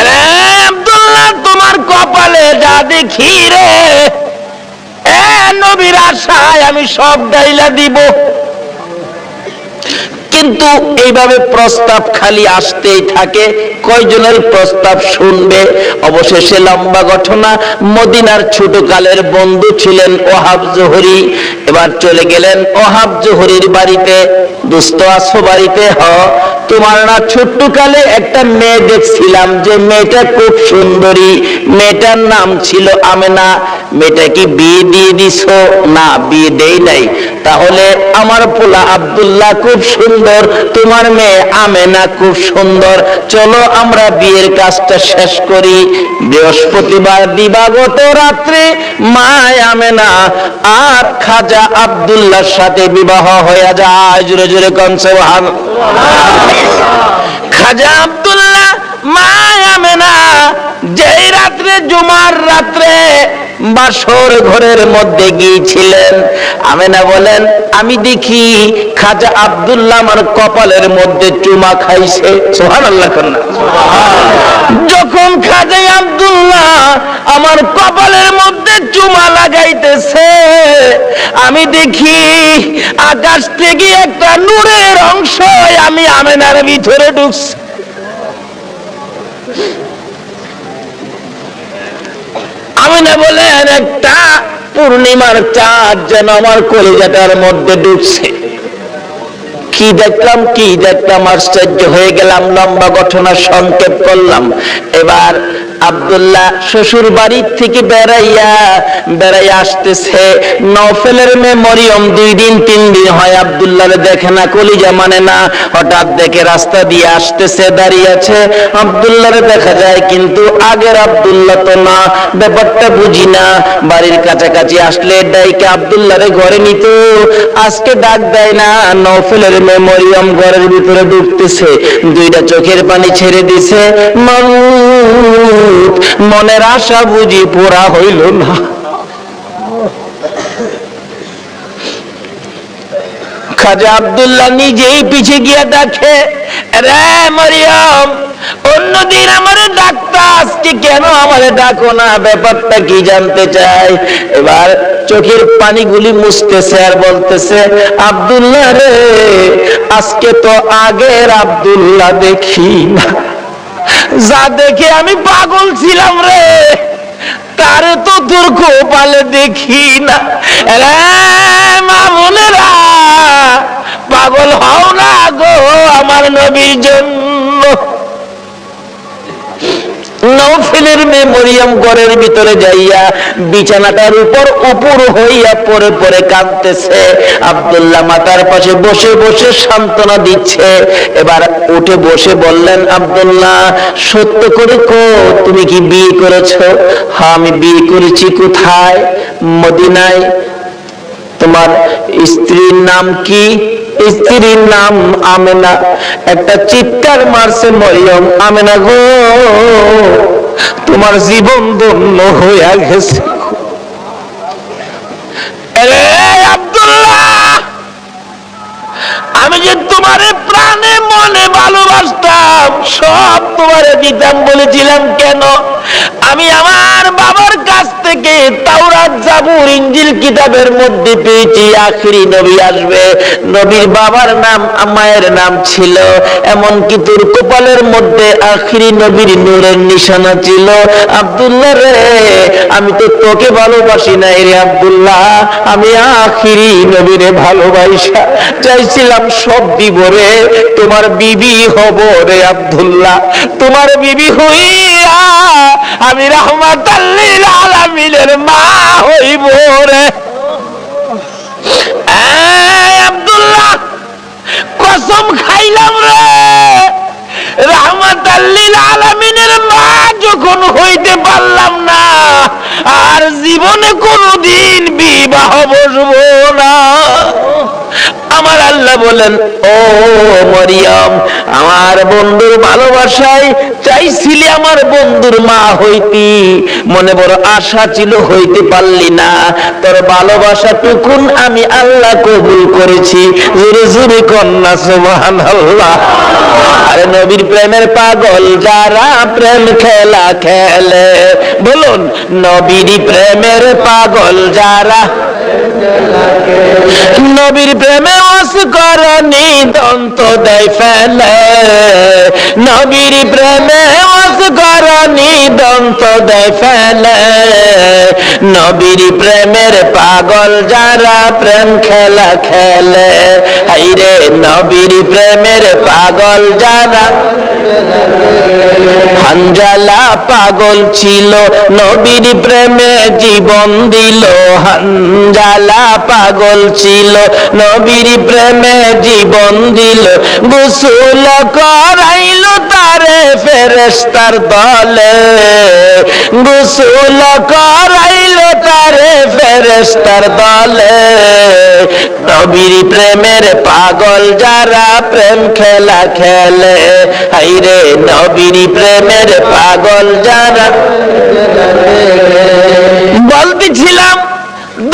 রে আব্দুল্লাহ, তোমার কপালে যা দেখি রে, নবীর আশায় আমি সব ঢাইলা দিব। কিন্তু এইভাবে প্রস্তাব খালি আসতেই থাকে, কয়জনের প্রস্তাব শুনবে? অবশেষে লম্বা ঘটনা, মদিনার ছোটকালের বন্ধু ছিলেন ওহাব জোহরি, এবার চলে গেলেন ওহাব জোহরির বাড়িতে। দোস্ত আছো বাড়িতে? হ। তোমার না ছোট্ট কালে একটা মেয়ে দেখছিলাম, যে মেয়েটা খুব সুন্দরী, মেয়েটার নাম ছিল আমেনা। মেয়েটা কি বিয়ে দিয়ে দিছো? না, বিয়ে দেই নাই। তাহলে আমার পোলা আব্দুল্লাহ খুব সুন্দর, তোমার মেয়ে আমেনা খুব সুন্দর, চলো আমরা বিয়ের কাজটা শেষ করি। বৃহস্পতিবার দিবাগত রাত্রে মা আমেনা আর খাজা আব্দুল্লাহর সাথে বিবাহ হয়ে যায়। জোরে জোরে কোন সুবহানাল্লাহ। খাজা আব্দুল্লাহ মা আমেনা যেই রাত্রে, জুমার রাত্রে বাসর ঘরের মধ্যে গিয়েছিলেন, আমেনা বলেন আমি দেখি খাজা আব্দুল্লাহ আমার কপালের মধ্যে চুমা খাইছে। সুবহানাল্লাহ। যখন খাজা আব্দুল্লাহ আমার কপালের মধ্যে চুমা লাগাইতেছে, আমি দেখি আকাশ থেকে একটা নূরের অংশ আমি আমেনার ভিতরে ঢুকছে। আমেনা বলেন একটা পূর্ণিমার চাঁদ যেন আমার কলিজাটার মধ্যে ঢুকছে। কি দেখলাম আশ্চর্য হয়ে গেলাম। লম্বা ঘটনা সংক্ষেপ করলাম। এবার আব্দুল্লাহ শ্বশুর বাড়ির থেকে বেড়াইয়া আসতেছে। নওফেলের মেয়ে মরিয়ম 2 দিন 3 দিন হয় আব্দুল্লাহরে দেখে না, কলিজা মানে না। হঠাৎ দেখে রাস্তা দিয়ে আসতেছে, দাঁড়িয়ে আছে। আব্দুল্লাহরে দেখা যায়, কিন্তু আগের আব্দুল্লাহ তো না, ব্যাপারটা বুঝি না। বাড়ির কাছাকাছি আসলে ডাইকে আব্দুল্লাহরে ঘরে নিত, আজকে ডাক দেয় না। নওফেলের মেয়ে মরিয়ম ঘরের ভিতরে ঢুকতেছে, 2টা চোখের পানি ছেড়ে দিছে। মনের আশা বুঝি পুরা হইল না। খাজা আব্দুল্লাহ নিজেই পিছে গিয়া ডাকে, রে মরিয়ম, অন্যদিন আমারে ডাকতা, আজকে কেন আমারে ডাকো না? ব্যাপারটা কি জানতে চাই। এবার চোখের পানিগুলি মুছতেছে আর বলতেছে, আব্দুল্লাহ রে, আজকে তো আগের আব্দুল্লাহ দেখি না, যা দেখে আমি পাগল ছিলাম রে, তারে তো তোর কপালে দেখি না। মা বোনেরা, পাগল হও না গো আমার নবীর জন্য। নওফেলের মেয়ে মরিয়ম ঘরের ভিতরে যাইয়া বিছানাটার উপর হইয়া পরে পরে কাঁদতেছে। আব্দুল্লাহ মাতার পাশে বসে বসে সান্ত্বনা দিচ্ছে। এবার উঠে বসে বললেন, আব্দুল্লাহ সত্য করে কো, তুমি কি বিয়ে করেছো? হ্যাঁ আমি বিয়ে করেছি। কোথায়? মদিনায়। তোমার স্ত্রীর নাম কি? স্ত্রীর নাম আমেনা। একটা চিৎকার মারছে মরিয়ম, আমেনা গো, তোমার জীবন ধন্য হইয়া গেছে। আব্দুল্লাহ, আমি যে তোমারে প্রাণে মনে ভালোবাসতাম, সব তোমারে দিতাম বলেছিলাম কেন? আমি আমার বাবার কাছ থেকে তাওরাত, জাবুর, ইনজিল কিতাবের মধ্যে পেয়েছি আখিরি নবী আসবে। নবীর বাবার নাম, মায়ের নাম ছিল, এমনকি তোর কপালের মধ্যে আখিরি নবীর নূরের নিশানা ছিল। আব্দুল্লাহ রে, আমি তো তোকে ভালোবাসি না রে আব্দুল্লাহ, আমি আখিরি নবীরে ভালোবাসা চাইছিলাম, সব দিব রে, তোমার বিবি হব রে আব্দুল্লাহ, তোমার বিবি হইয়া আমি রাহমাতাল লিল আলামিনের মা হইব রে। আব্দুল্লাহ, কসম খাইলাম রে, রাহমাতাল লিল আলামিনের মা যখন হইতে পারলাম না, আর জীবনে কোনদিন বিবাহ বসবো না। আমার আল্লাহ বলেন, ও মরিয়ম, আমার বন্ধুর ভালোবাসায় চাইছিলি আমার বন্ধুর মা হইতি, মনে বড় আশা ছিল, হইতে পারলি না। তোর ভালোবাসাটুকুন আমি আল্লাহ কবুল করেছি। জোরে জোরে কন্যা সুবহানাল্লাহ। আরে নবীর প্রেমের পাগল যারা প্রেম খেলা খেলে, বলুন নবীর প্রেমের পাগল যারা, নবীর প্রেমে অস্করণী দন্ত দেয় ফেলে, নবীর প্রেমে অস্করণী দন্ত জীবন্ত দেয় ফেলে। নবীর প্রেমের পাগল যারা প্রেম খেলা খেলে, হাইরে নবীর প্রেমের পাগল যারা। হানজালা পাগল ছিল নবীর প্রেমে জীবন দিল, হানজালা পাগল ছিল নবীর প্রেমে জীবন দিল। গোসল করাইল তারে ফেরেশতার দলে, গোসল করাইল তারে ফেরেশতার দলে। নবীর প্রেমের পাগল যারা প্রেম খেলা খেলে, হাইরে নবীর প্রেমের পাগল যারা। বলতেছিলাম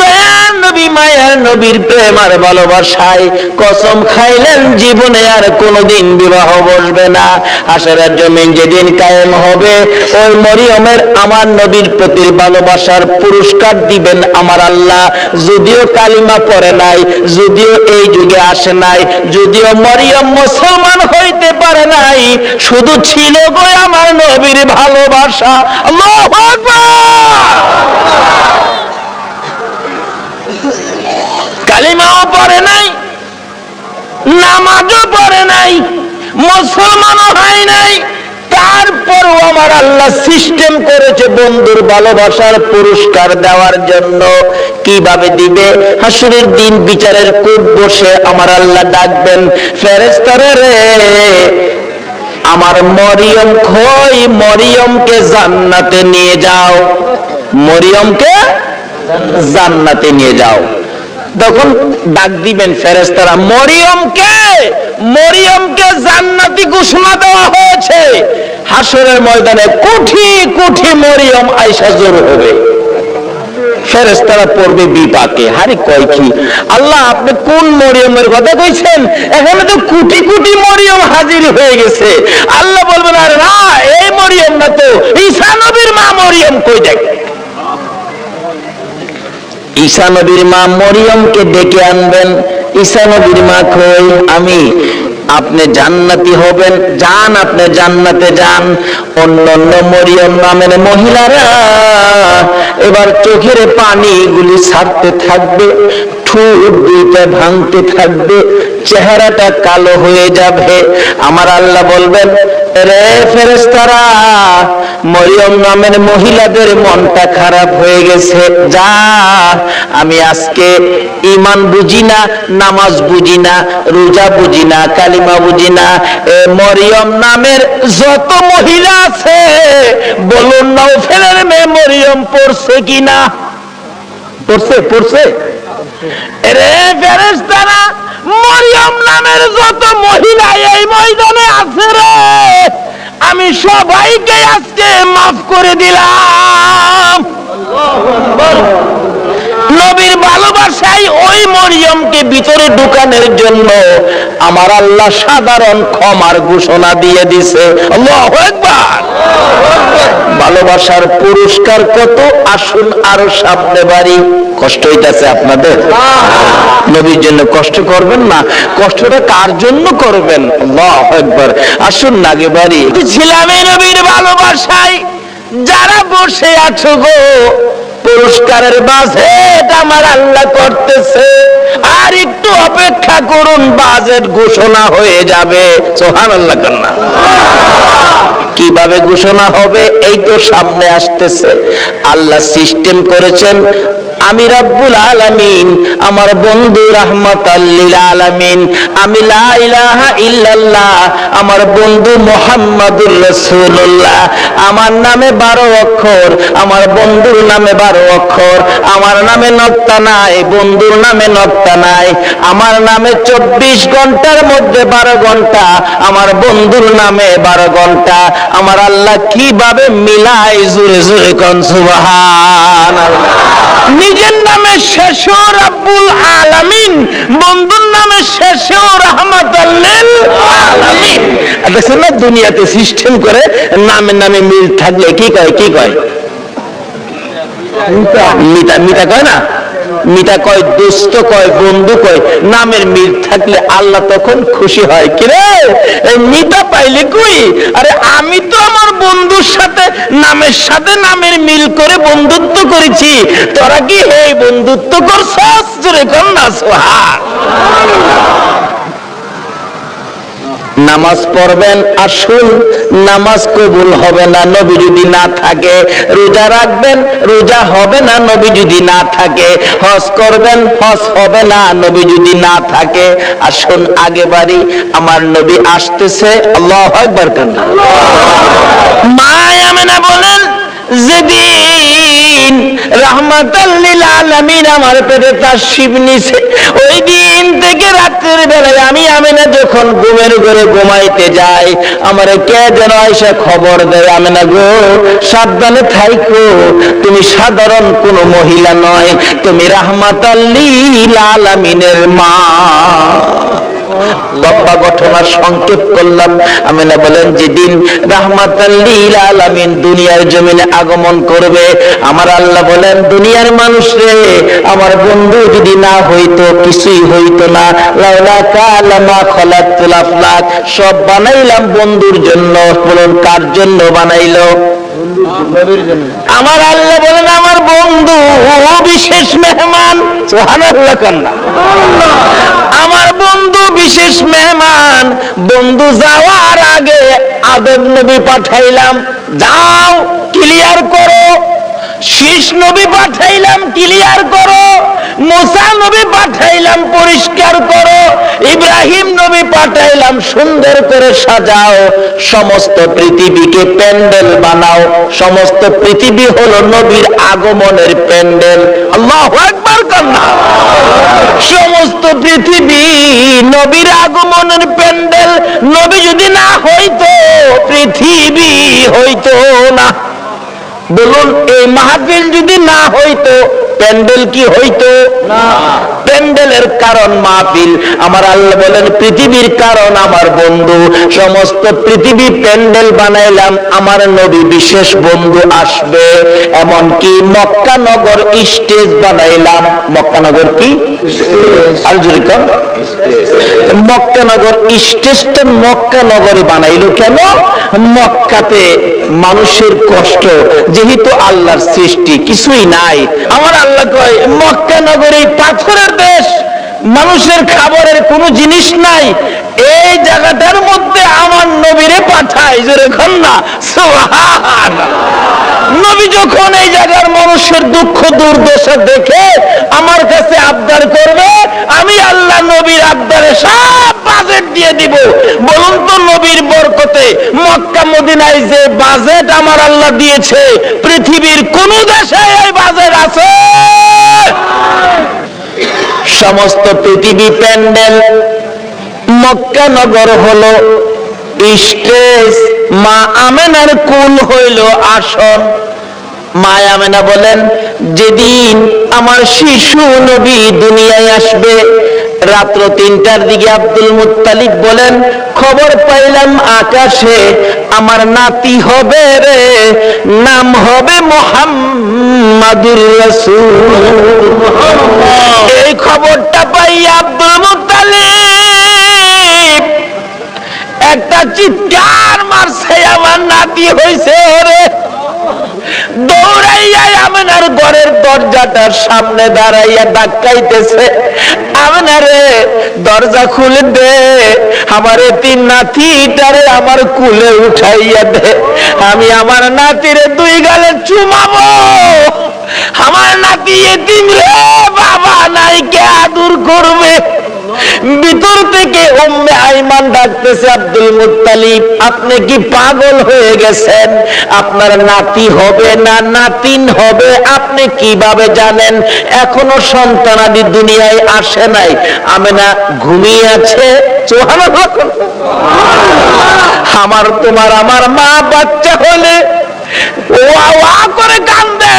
দয়ার নবী মায়ার নবীর প্রেম আর ভালোবাসায় কসম খাইলেন জীবনে আর কোনোদিন বিবাহ বসবে না। হাসরের জমিন যেদিন কায়েম হবে, ওই মরিয়মের আমার নবীর প্রতি ভালোবাসার পুরস্কার দিবেন আমার আল্লাহ। যদিও কালিমা পড়ে নাই, যদিও এই যুগে আসে নাই, যদিও মরিয়ম মুসলমান হইতে পারে নাই, শুধু ছিল গো আমার নবীর ভালোবাসা। আল্লাহু আকবার। কালিমাও পড়ে নাই, নামাজও পড়ে নাই, মুসলমানও হয় নাই, তারপরও আমার আল্লাহ সিস্টেম করেছে বন্ধুর ভালোবাসার পুরস্কার দেওয়ার জন্য। কিভাবে দিবে? হাসরের দিন বিচারের কূপ বসে আমার আল্লাহ ডাকবেন, ফেরেশতারা রে আমার মরিয়ম কই, মরিয়মকে জান্নাতে নিয়ে যাও, মরিয়মকে জান্নাতে নিয়ে যাও। তখন ডাক দিবেন ফেরেশতারা, মরিয়মকে, মরিয়মকে জান্নাতি ঘোষণা দেওয়া হয়েছে। হাসরের ময়দানে কোটি কোটি মরিয়ম আয়েশা জড়ো হবে। ফেরেশতারা পড়বে বিপাকে, হারি কয় কি আল্লাহ আপনি কোন মরিয়মের কথা কইছেন? এখানে তো কোটি কোটি মরিয়ম হাজির হয়ে গেছে। আল্লাহ বলবেন আরে না, এই মরিয়ম না তো, ঈসা নবীর মা মরিয়ম কই দেখ। ঈসা নবীর মা মরিয়মকে ডেকে আনবেন। ঈসা নবীর মা কই, আমি আপনি জান্নাতি হবেন, যান আপনি জান্নাতে যান। অন্যান্য মরিয়ম নামের মহিলারা এবার চোখের পানিগুলি ছাড়তে থাকবে, ঠোঁট দুইটা ভাঙতে থাকবে, চেহারাটা কালো হয়ে যাবে। আমার আল্লাহ বলবেন, রে ফেরেশতারা মরিয়ম নামের মহিলাদের মনটা খারাপ হয়ে গেছে, যা আমি আজকে ঈমান বুঝি না, নামাজ বুঝি না, রোজা বুঝি না, কালিমা বুঝি না, মরিয়ম নামের যত মহিলা আছে বলুন নওফেলের মেয়ে মরিয়ম পড়ছে কিনা? পড়ছে, পড়ছে। রে ফেরেশতারা মরিয়ম নামের যত মহিলা এই ময়দানে আছে রে, আমি সবাইকে আজকে মাফ করে দিলাম। নবীর ভালোবাসায় ওই মরিয়মকে ভিতরে ঢুকানোর জন্য আমার আল্লাহ সাধারণ ক্ষমার ঘোষণা দিয়ে দিছে। আল্লাহু আকবার। ভালোবাসার পুরস্কার কত, আসুন আরো সামনে বাড়ি। কষ্ট হইতেছে আপনাদের? নবীর জন্য কষ্ট করবেন না, কষ্টটা কার জন্য করবেন? আল্লাহু আকবার। আসুন না আগে বাড়ি। ছিলাম এই নবীর ভালোবাসায় যারা বসে আছো গো, পুরস্কারের বাজেট আমার আল্লাহ করতেছে, আর একটু অপেক্ষা করুন, বাজেট ঘোষণা হয়ে যাবে। সুবহানাল্লাহ কান্না। কিভাবে ঘোষণা হবে এই তো সামনে আসতেছে। আল্লাহ সিস্টেম করেছেন, আমি রব্বুল আলামিন, আমার বন্ধু রাহমাতাল লিল আলামিন, আমি লা ইলাহা ইল্লাল্লাহ, আমার বন্ধু মুহাম্মাদুর রাসূলুল্লাহ, আমার নামে 12 অক্ষর, আমার বন্ধুর নামে 12 অক্ষর, আমার নামে নক্তা নাই, বন্ধুর নামে নক্তা নাই, আমার নামে 24 ঘন্টার মধ্যে 12 ঘন্টা, আমার বন্ধুর নামে 12 ঘন্টা। আমার আল্লাহ কিভাবে মিলাই, জোরে জোরে কোন সুবহানাল্লাহ। নিজের নামে শেষও রব্বুল আলামিন, বন্ধুর নামে শেষও রাহমাতাল লিল আলামিন। দেখছেন না দুনিয়াতে সিস্টেম করে নামে নামে মিল থাকলে কি কয়, কি কয়? মিতা, মিতা কয় না? মিতা কয়, দোস্ত কয়, বন্ধু কয়, নামের মিল থাকলে আল্লাহ তখন খুশি হয়। কিরে এই মিতা পাইলে কই? আরে আমি তো আমার বন্ধুর সাথে নামের মিল করে বন্ধুত্ব করেছি, তোরা কি এই বন্ধুত্ব করছস? জোরে কর না সুবহানাল্লাহ। নামাজ পড়বেন, আসুন, নামাজ কবুল হবে না নবী যদি না থাকে। রোজা রাখবেন, রোজা হবে না নবী যদি না থাকে। হজ করবেন, হজ হবে না নবী যদি না থাকে। আসুন আগে বাড়ি, আমার নবী আসতেছে। আল্লাহু আকবার। মা আমেনা বলেন, যেদিন রাহমাতাল লিল আলামিন আমার পেটে তাশরীফ নিছে, ওই দিন থেকে রাতের বেলায় আমি আমেনা যখন ঘুমের ঘরে ঘুমাইতে যাই, আমারে কে যেন আইসা খবর দেয়, আমেনা গো সাবধানে থাইকো, তুমি সাধারণ কোন মহিলা নয়, তুমি রাহমাতাল লিল আলামিনের মা। লম্বা ঘটনার সংক্ষেপ করলাম। আমিনা বলেন, যেদিন রাহমাতাল লিল আলামিন দুনিয়ার জমিনে আগমন করবে, আমার আল্লাহ বলেন, দুনিয়ার মানুষ রে, আমার বন্ধু যদি না হইতো কিছুই হইতো না। লাউলা কালামা খালাকতুল আফলাক, সব বানাইলাম বন্ধুর জন্য। বলুন কার জন্য বানাইলো? আমার আল্লাহ বলেন, আমার বন্ধু বিশেষ মেহমান। সুবহানাল্লাহ কান্না। আমার বন্ধু বিশেষ মেহমান। বন্ধু যাওয়ার আগে আদম নবী পাঠাইলাম, যাও ক্লিয়ার করো। শীষ নবী পাঠাইলাম, ক্লিয়ার করো। মুসা নবী পাঠাইলাম, পরিষ্কার করো। ইব্রাহিম নবী পাঠাইলাম, সুন্দর করে সাজাও। সমস্ত পৃথিবীকে প্যান্ডেল বানাও। সমস্ত পৃথিবী হলো নবীর আগমনের প্যান্ডেল। আল্লাহু আকবার কন্যা। সমস্ত পৃথিবী নবীর আগমনের প্যান্ডেল। নবী যদি না হইতো পৃথিবী হইতো না। বলুন এই মাহফিল যদি না হইতো প্যান্ডেল কি হইতো না? প্যান্ডেলের কারণ মাহফিল। আমার আল্লাহ বলেন, পৃথিবীর কারণ আমার বন্ধু। সমস্ত পৃথিবী প্যান্ডেল বানাইলাম, আমার নবী বিশেষ বন্ধু আসবে। এমনকি মক্কা নগর স্টেজ বানাইলাম। মক্কা নগর কি? আর যদি কম মক্কা নগর স্টেজটা মক্কা নগরে বানাইলো কেন? মক্কাতে মানুষের কষ্ট, যেহেতু আল্লাহর সৃষ্টি কিছুই নাই। আমার আল্লাহ কয়, মক্কা নগরী পাথরের দেশ, মানুষের খাবারের কোনো জিনিস নাই, এই জায়গাটার মধ্যে আমার নবীরে পাঠায়। জোরে কর না সুবহানাল্লাহ। নবী যখন এই জায়গার মানুষের দুঃখ দুর্দশা দেখে আমার কাছে আবদার করবে, আমি আল্লাহ নবীর আবদারে সব বাজেট দিয়ে দিব। বলুন তো নবীর বরকতে মক্কা মদিনায় যে বাজেট আমার আল্লাহ দিয়েছে, পৃথিবীর কোন দেশে এই বাজেট আছে? সমস্ত পৃথিবী প্যান্ডেল, মক্কা নগর হলো স্টেজ, মা আমেনার কুল হইল আসন। মা আমেনা বলেন, যেদিন আমার শিশু নবী দুনিয়ায় আসবে, রাত্র 3টার দিকে আব্দুল মুত্তালিব বলেন, খবর পাইলাম আকাশে আমার নাতি হবে রে, নাম হবে মুহাম্মাদুর রাসূল। এই খবরটা পাই আব্দুল মুত্তালিব একটা চিৎকার মারছে, আমার নাতি হইছে রে। দৌড়াইয়া আমেনার ঘরের দরজাটার সামনে দাঁড়াইয়া ডাকাইতেছে, আমেনা রে দরজা খুলে দে, আমার এতিম নাতিটারে আমার কুলে উঠাইয়া দে, আমি আমার নাতিরে 2 গালে চুমাবো। আমার নাতি এতিম রে, বাবা নাই, কে আদর করবে? ভিতর থেকে উম্মে আইমান ডাকতেছে, আব্দুল মুত্তালিব আপনি কি পাগল হয়ে গেছেন? আপনার নাতি হবে না নাতিন হবে আপনি কিভাবে জানেন? এখনো সন্তানাদি দুনিয়ায় আসে নাই। আমেনা ঘুমিয়ে আছে। সুবহানাল্লাহ। আমার তোমার আমার মা বাচ্চা হলে ওয়া ওয়া করে কান্দে,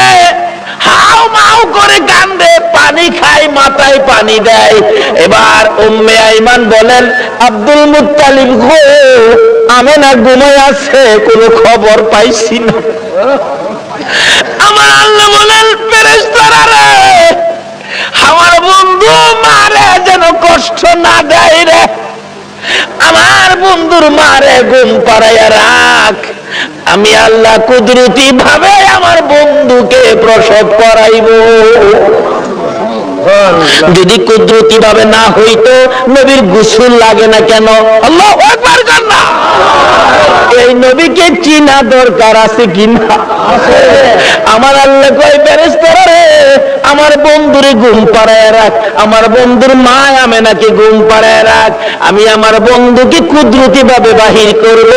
হাও মাও করে কান্দে, পানি খায়, মাথায় পানি দেয়। এবার উম্মে আইমান বলেন, আব্দুল মুত্তালিব গো, আমেনা ঘুমায় আছে, কোনো খবর পাইছি না। আমার আল্লাহ বলেন, ফেরেশতারা রে, যেন কষ্ট না দেয় রে। আমার বন্ধুর মারে ঘুম পাড়াইয়া রাখ, আমি আল্লাহ কুদরতি ভাবে আমার বন্ধুকে প্রসব করাইব। যদি কুদরতি ভাবে না হইতো নবীর গোসল লাগে না কেন? আল্লাহু আকবার কর না। এই নবীকে চিনা দরকার আছে কিনা? আমার আল্লাহ কয় ফেরেশতারা রে, আমার বন্ধুরে ঘুম পাড়ায় রাখ, আমার বন্ধুর মা আমেনাকে ঘুম পাড়ায় রাখ, আমি আমার বন্ধুকে কুদরতি ভাবে বাহির করব,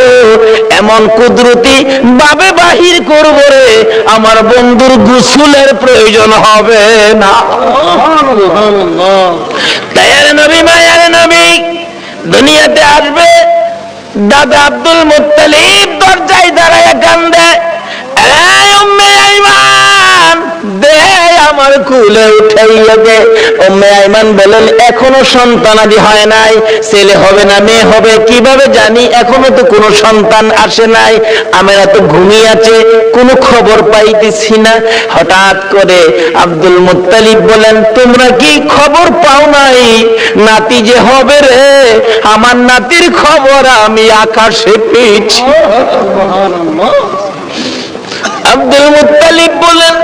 এমন কুদরতি ভাবে বাহির করব রে আমার বন্ধুর গোসলের প্রয়োজন হবে না। দয়ার নবী মায়ার নবী দুনিয়াতে আসবে, দাদা আব্দুল মুত্তালিব দরজায় দাঁড়ায় কান্দে, এই উম্মে আইমান দে আমার কুলে উঠাইয়া দে। উম্মে আইমান বলেন, এখনো সন্তানাদি হয় নাই, ছেলে হবে না মেয়ে হবে কিভাবে জানি, এখনো তো কোনো সন্তান আসে নাই, আমরা তো ঘুমিয়ে আছে, কোনো খবর পাইতেছি না। হঠাৎ করে আব্দুল মুত্তালিব বলেন, তোমরা কি খবর পাও নাই নাতি যে হবে রে? আমার নাতির খবর আমি আকাশে পেয়েছি। আব্দুল মুত্তালিব বলেন,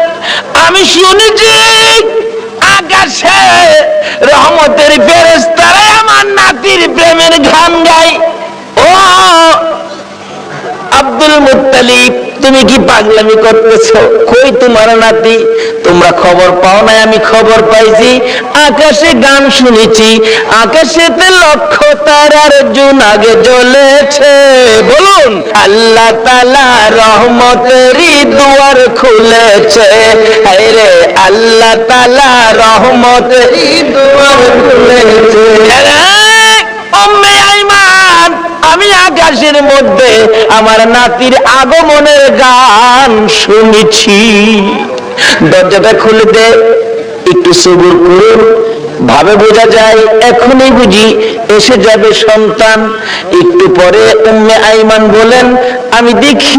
আমি শুনেছি আকাশে রহমতের ফেরেশতারা আমার নাতির প্রেমের গান গায়। ও আব্দুল মুত্তালিব, তুমি কি পাগলামি করতেছো? কই তোমার নাতি? তোমরা খবর পাও নাই, আমি খবর পাইছি, আকাশে গান শুনেছি, আকাশেতে লক্ষ তারার জোনাগে জ্বলেছে। বলুন, আল্লাহ তাআলা রহমতেরই দুয়ার খুলেছে, হায় রে আল্লাহ তাআলা রহমতেরই দুয়ার খুলেছে। উম্মে আইমান, আমি আকাশের মধ্যে আমার নাতির আগমনের গান শুনেছি। দরজাটা খুলে দে, একটু সবুর করুন, ভাবে বোঝা যায় এখনই বুঝি এসে যাবে সন্তান। একটু পরে উম্মে আইমান বলেন, আমি দেখি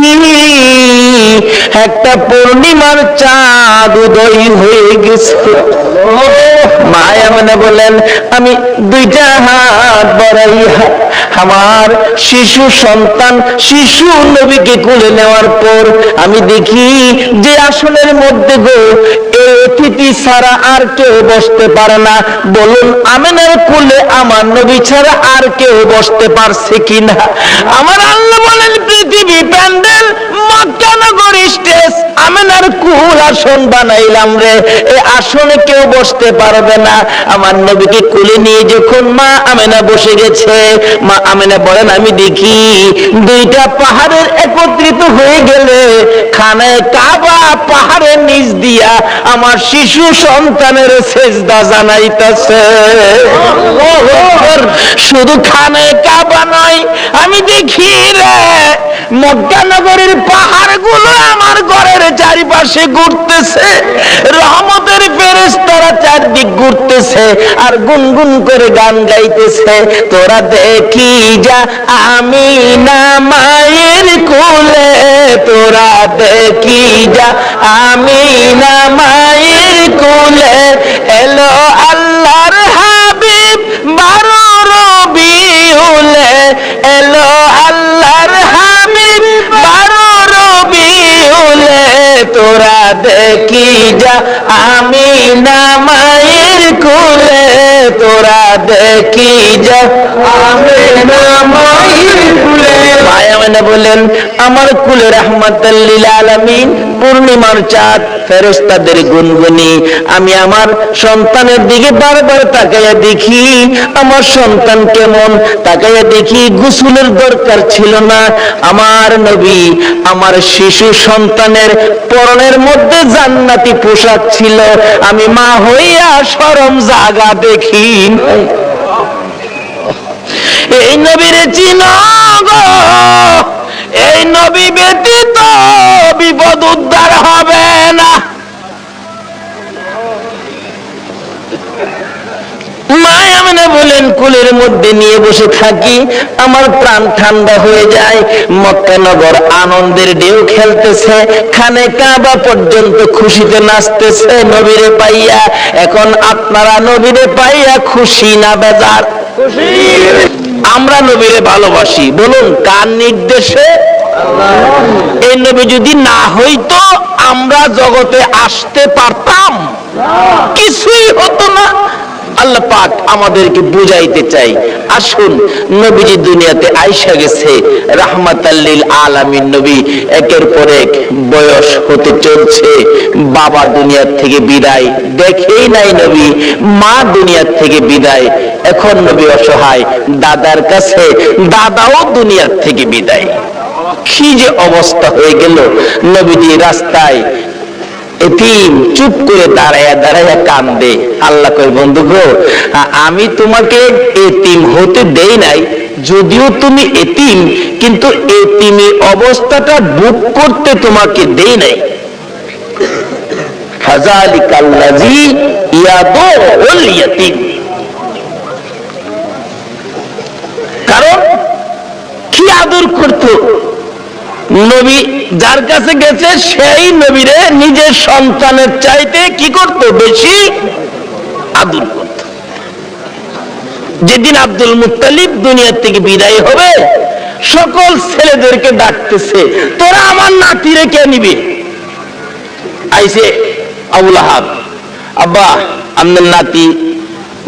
একটা পূর্ণিমার চাঁদ উদয় হয়ে গেছে। মা আমেনা বলেন, আমি দুইটা হাত বাড়াইয়া আমার শিশু সন্তান শিশু নবীকে কোলে নেওয়ার পর আমি দেখি যে আসনের মধ্যে গো এই অতিথি ছাড়া আর কেউ বসতে পারে না। বলুন, আমেনার কোলে আমার নবী ছাড়া আর কেউ বসতে পারছে কিনা? আমার আল্লাহ বলেন, পৃথিবী প্যান্ডেল মক্কা নগর স্টেজ আমেনার কুল আসন বানাইলাম রে, এই আসনে কেউ বসতে পারবে না। আমার নবীকে কোলে নিয়ে যখন মা আমেনা বসে গেছে, মা আমেনা বলেন, আমি দেখি দুইটা পাহাড়ের একত্রিত হয়ে গেলে খানায় কাবা পাহাড়ের নিচ দিয়া আমার শিশু সন্তানের সেজদা জানাইতেছে। শুধু খানায় কাবা নয়, আমি দেখি রে মক্কা নগরীর পাহাড়গুলো আমার ঘরের চারিপাশে ঘুরতেছে, রহমতের ফেরেশতারা চারদিক ঘুরতেছে আর গুনগুন করে গান গাইতেছে। তোরা দেখি যা আমিনা মায়ের কোলে, তোরা দেখি যা আমিনা মায়ের কোলে, এলো আল্লাহর হাবিব 12 রবিউলে, এলো আল্লাহর হাবিব 12 রবিউলে, তোরা দেখি যা আমিনা মায়ের কোলে, তোরা দেখি যা আমিনা মায়ের কোলে। মায়ামানা বলেন, আমার কুলে রাহমাতাল লিল আলামিন পূর্ণিমার চাঁদ ফেরেশতাদের গুনগুনি, আমি আমার সন্তানের দিকে বারবার তাকাইয়া দেখি আমার সন্তান কেমন, তাকাইয়া দেখি গোসলের দরকার ছিল না। আমার নবী আমার শিশু সন্তানের পরনের মধ্যে জান্নাতি পোশাক ছিল, আমি মা হইয়া শরম জাগা দেখি। এই নবীর চিনো গো, এই নবী ব্যতীত বিপদ উদ্ধার হবে না। মা আমেনা বলে বলেন কুলের মধ্যে নিয়ে বসে থাকি, আমার প্রাণ ঠান্ডা হয়ে যায়। মক্কা নগর আনন্দের ঢেউ খেলতেছে, খানে কাবা পর্যন্ত খুশিতে নাচতেছে নবীরে পাইয়া। এখন আপনারা নবীরে পাইয়া খুশি না বেজার? খুশি। আমরা নবীরে ভালোবাসি, বলুন কার নির্দেশে? এই নবী যদি না হইতো আমরা জগতে আসতে পারতাম? কিছুই হতো না। আল্লাহ পাক আমাদেরকে বুঝাইতে চাই, আসুন নবীজি দুনিয়াতে আইসা গেছে রাহমাতাল লিল আলামিন নবী, একের পর এক বয়স হতে চলছে। বাবা দুনিয়ার থেকে বিদায়, দেখেই নাই নবী। মা দুনিয়ার থেকে বিদায়, এখন নবী অসহায় দাদার কাছে, দাদাও দুনিয়ার থেকে বিদায়। কি যে অবস্থা হয়ে গেল। নবীজি রাস্তায় এতিম চুপ করে দাঁড়ায়া দাঁড়ায়া কান্দে। আল্লাহ কয়, বন্ধু গো, আমি তোমাকে এতিম হতে দেই নাই, যদিও তুমি এতিম, কিন্তু এতিমের অবস্থাটা বুক করতে তোমাকে দেই নাই। ফাযালিকাল্লাযী ইয়াদুল ইয়াতীম। কারণ কি আদর করত নবী, যার কাছে গেছে সেই নবীরে নিজের সন্তানের চাইতে কি করত? বেশি আদর করত। যেদিন আব্দুল মুত্তালিব দুনিয়া থেকে বিদায় হবে, সকল ছেলেদেরকে ডাকতেছে, তোরা আমার নাতিরে কে নিবি? আইসে আবুল আহাব, আব্বা আপনার নাতি,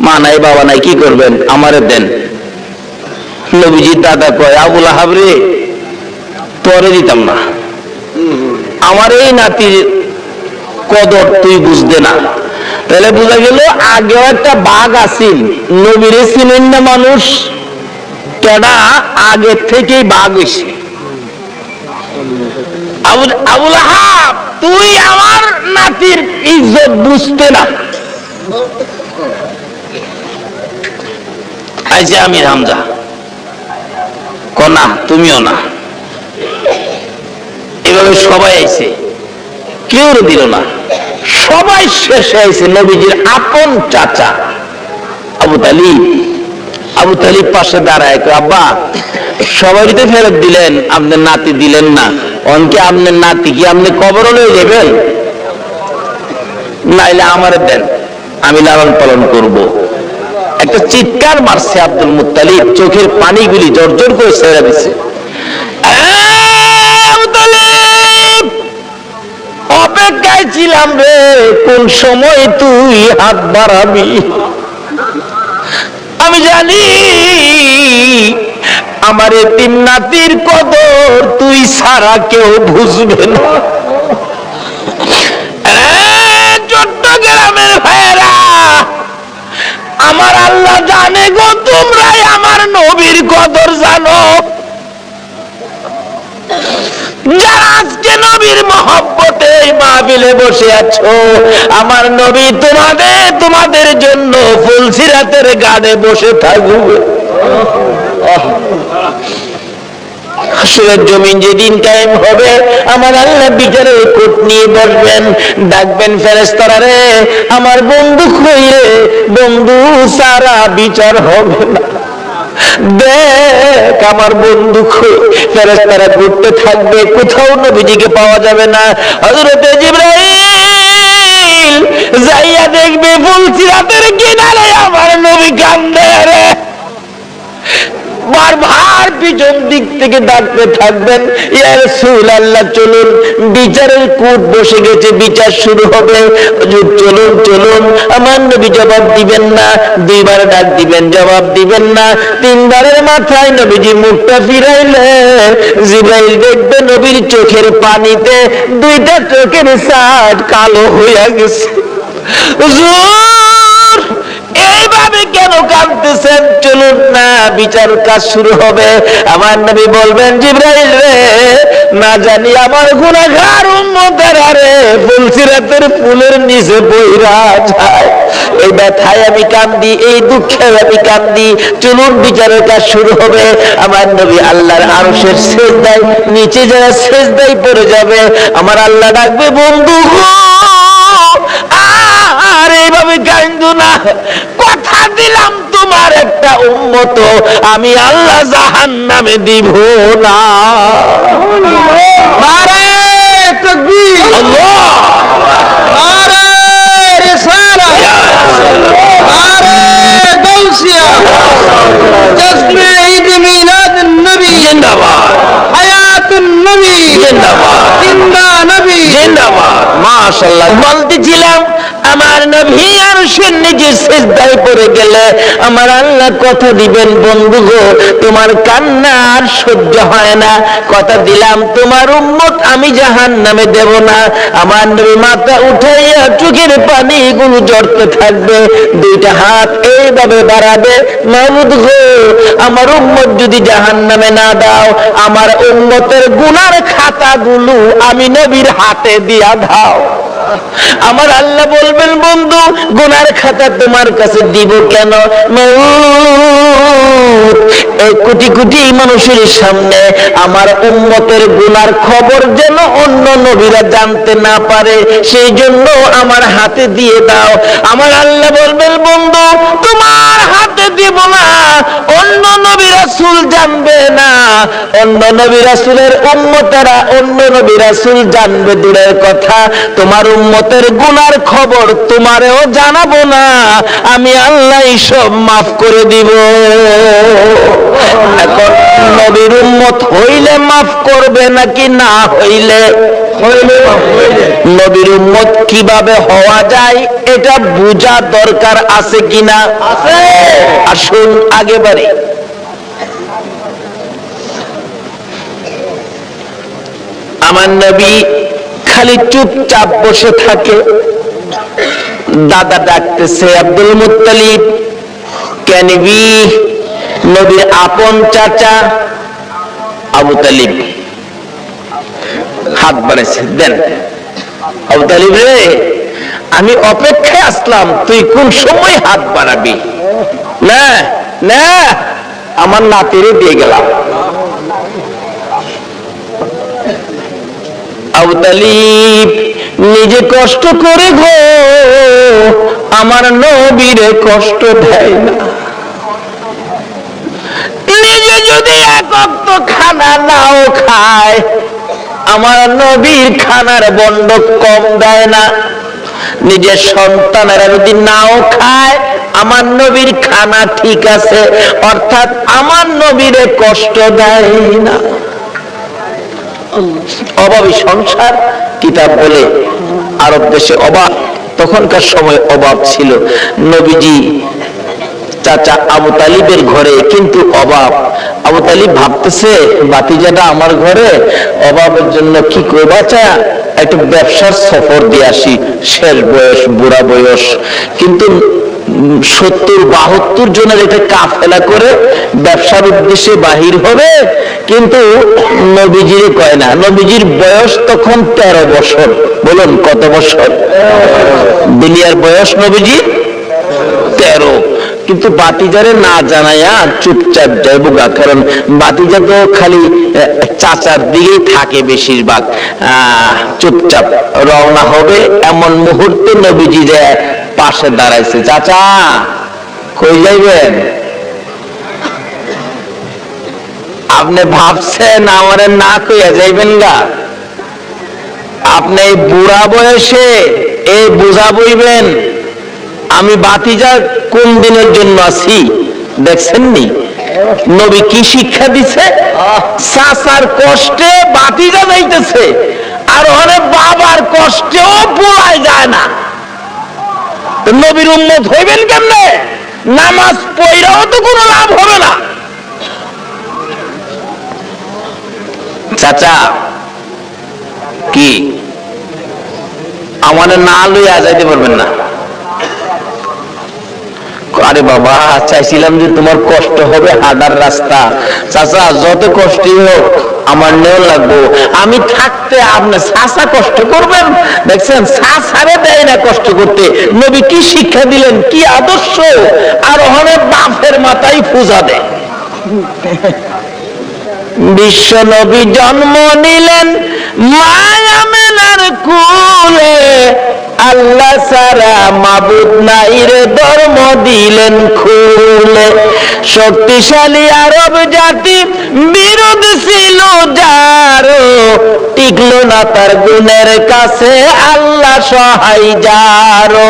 মা নাই বাবা নাই, কি করবেন? আমারে দেন। নবীজির দাদা কয়, আবুল আহাব রে, তোরে দিতাম না, আমার এই নাতির কদর তুই বুঝতে না। তাহলে বোঝা গেল আগেও একটা বাঘ আসিল, নবীরে চিনেন না মানুষ, কেডা আগের থেকেই বাঘ হইছে। আবুল আহাব, তুই আমার নাতির ইজ্জত বুঝতে না। আইসে আমির হামজা, কনা তুমিও না। এভাবে সবাই আইছে, কেউ দিল না, সবাই শেষে আইছে নবীজির আপন চাচা আবু তালিব। আবু তালিব পাশে দাঁড়ায়, আব্বা সবাই তো ফেরত দিলেন, আপনার নাতি দিলেন না, অনকে আপনার নাতি কি আপনি কবর লয়ে যাবেন? নাইলে আমারে দেন, আমি লালন পালন করব। একটা চিৎকার মারছে আব্দুল মুত্তালিব, চোখের পানিগুলি জর্জর করে ছেড়ে দিছে। অপেক্ষায় ছিলাম রে, কোন সময় তুই হাত বাড়াবি। আমি জানি আমার এতিম নাতির কদর তুই ছাড়া কেউ বুঝবে না। চট্টগ্রামের ভাইয়েরা, আমার আল্লাহ জানে গো, তোমরাই আমার নবীর কদর জানো। যারা আজকে নবীর মহব্বতে মাহফিলে বসে আছো, আমার নবী তোমাদের জন্য ফুলসিরাতের গানে বসে থাকবে। হাসরের জমিন যেদিন কায়েম হবে, আমার আল্লাহ বিচারের কোট নিয়ে বসবেন, ডাকবেন ফেরেশতারা রে, আমার বন্ধু কইরে, বন্ধু সারা বিচার হবে না, দেখ আমার বন্ধু কই। ফেরেশতারা ঘুরতে থাকবে, কোথাও নবীজিকে পাওয়া যাবে না। হযরতে জিবরাইল যাইয়া দেখবে ফুলসিরাতের কিনারে আমার নবী কান্দে রে। বারবার পিছন দিক থেকে ডাকতে থাকবেন, ইয়া রাসূলুল্লাহ চলুন, বিচারের কোর্ট বসে গেছে, বিচার শুরু হবে, হুজুর চলুন চলুন। আমার নবী জবাব দিবেন না, দুইবার ডাক দিবেন, জবাব দিবেন না, তিনবারের মাথায় নবীজি মুখটা ফিরাইলে জিবরাইল দেখবে নবীর চোখের পানিতে দুইটা চোখের সাদ কালো হইয়া গেছে। হুজুর এইভাবে কেন কাঁদতেছেন? চলুন না, বিচার কাজ শুরু হবে। আমার নবী বলবেন, জিবরাইল রে, না জানি আমার গুনাহগার উম্মতেরা রে ফুলসিরাতের ফুলের নিচে বইরা যায়, এই ব্যথায় আমি কান্দি, এই দুঃখে আমি কান্দি। চলুন বিচারের কাজ শুরু হবে। আমার নবী আল্লাহর আরশের সিজদায় নিচে যারা সিজদায় পড়ে যাবে, আমার আল্লাহ ডাকবে, বন্ধু গো আর এইভাবে কান্দো না, কথা দিলাম তোমার আমার একটা উম্মত আমি আল্লাহ জাহান্নামে দিব না। নারে তাকবীর, আল্লাহ, নারে রিসালাত, নারে গাউসিয়া, তাসবিহ ঈদ মিলাদ নবী জিন্দাবাদ, হায়াতুন নবী জিন্দাবাদ, জিন্দা নবী জিন্দাবাদ। মাশাআল্লাহ। বলতেছিলাম আমার নবী আর নিজে সিজদায় পড়ে গেলে আমার আল্লাহ কথা দিবেন, বন্ধু গো তোমার কান্না আর সহ্য হয় না, কথা দিলাম তোমার উম্মত আমি জাহান্নামে দেব না। আমার নবী মাথা উঠাইয়া চোখের পানিগুলো ঝরতে থাকবে, দুইটা হাত এইভাবে বাড়াবে, মাবুদ গো আমার উম্মত যদি জাহান্নামে না দাও, আমার উম্মতের গুনার খাতাগুলো আমি নবীর হাতে দিয়া দাও। আমার আল্লাহ বলবেন, বন্ধু গুনার খাতা তোমার কাছে দিব কেন? এই কোটি কোটি মানুষের সামনে আমার উম্মতের গুনার খবর যেন অন্য নবীরা জানতে না পারে, সেই জন্য আমার হাতে দিয়ে দাও। আমার আল্লাহ বলবেন, বন্ধু তোমার হাতে দিব না, অন্য নবী রাসূল জানবে না, অন্য নবী রাসূলের উম্মতেরা অন্য নবী রাসূল জানবে দূরের কথা, তোমার উম্মতের গুনার খবর তোমারেও জানাবো না, আমি আল্লাহ সব মাফ করে দিব। এখন নবীর উম্মত হইলে মাফ করবে নাকি না হইলে? নবীর উম্মত কিভাবে হওয়া যায় এটা বোঝা দরকার আছে কিনা? আসুন আগে বাড়ি। আমার নবী খালি চুপচাপ বসে থাকে, দাদা ডাকতেছে আব্দুল মুত্তালিব, ক্যানবি নবীর আপন চাচা আবু তালিব হাত বাড়াইছে, দেন আবু তালিব রে আমি অপেক্ষায় আসলাম, তুই কোন সময় হাত বাড়াবি? না না আমার নাতিরে দিয়ে গেলাম। আবু তালিব নিজে কষ্ট করে গো আমার নবীরে কষ্ট দেয় না, নিজে যদি এক ওয়াক্ত খানা নাও খায় আমার নবীর খানার বন্ড কম দেয় না, নিজের সন্তানেরা যদি নাও খায় আমার নবীর খানা ঠিক আছে, অর্থাৎ আমার নবীরে কষ্ট দেয় না। অভাবী সংসার কিতাব বলে আরব দেশে অভাব, তখনকার সময় অভাব ছিল। নবীজি চাচা আবু তালিবের ঘরে কিন্তু অভাব। আবু তালিব ভাবতেছে বাতিজাটা আমার ঘরে, অভাবের জন্য কি করে বাঁচা, একটু ব্যবসার সফর দিয়ে আসি, শেষ বয়স বুড়া বয়স, কিন্তু 70-72 জনের এটা কাফেলা করে ব্যবসার উদ্দেশ্যে বাহির হবে, কিন্তু নবীজির কয় না, নবীজির বয়স তখন 13 বছর। বলুন কত বছর? দুনিয়ার বয়স নবীজি 13, কিন্তু বাতিজারে না জানাইয়া চুপচাপ যাইব গা, কারণ বাতিজা তো খালি চাচার দিকেই থাকে বেশিরভাগ, চুপচাপ রওনা হবে। এমন মুহূর্তে নবীজি যে পাশে দাঁড়াইছে, চাচা কই যাইবেন? আপনি ভাবছেন আমারে না কইয়া যাইবেন গা? আপনি এই বুড়া বয়সে এই বোঝা বইবেন আমি বাতিজা কোন দিনের জন্য আছি? দেখছেন নি নবী কি শিক্ষা দিছে? চাচার কষ্টে বাতিজা যাইতেছে, আর অনেক বাবার কষ্টেও পোড়ায় যায় না। নবীর উম্মত হইবেন কেমনে? নামাজ পড়াও তো কোনো লাভ হবে না। চাচা কি আমাদের না লইয়া যাইতে পারবেন না? আরে বাবা চাইছিলাম যে তোমার কষ্ট হবে হাঁটার রাস্তা, চাচা যত কষ্টই হোক আমার নেও লাগবো, আমি থাকতে আপনি চাচা কষ্ট করবেন? দেখছেন চাচারে দেয় না কষ্ট করতে। নবী কি শিক্ষা দিলেন, কি আদর্শ! আর অনেক বাপের মাথায় পূজা দেয়। বিশ্ব নবী জন্ম নিলেন মায়া মেনার কুলে, আল্লাহ ছাড়া মাবুদ নাই রে ধর্ম দিলেন খুলে। শক্তিশালী আরব জাতি বিরোধ ছিল যারো, টিকলো না তার গুণের কাছে আল্লাহ সহায় যারো।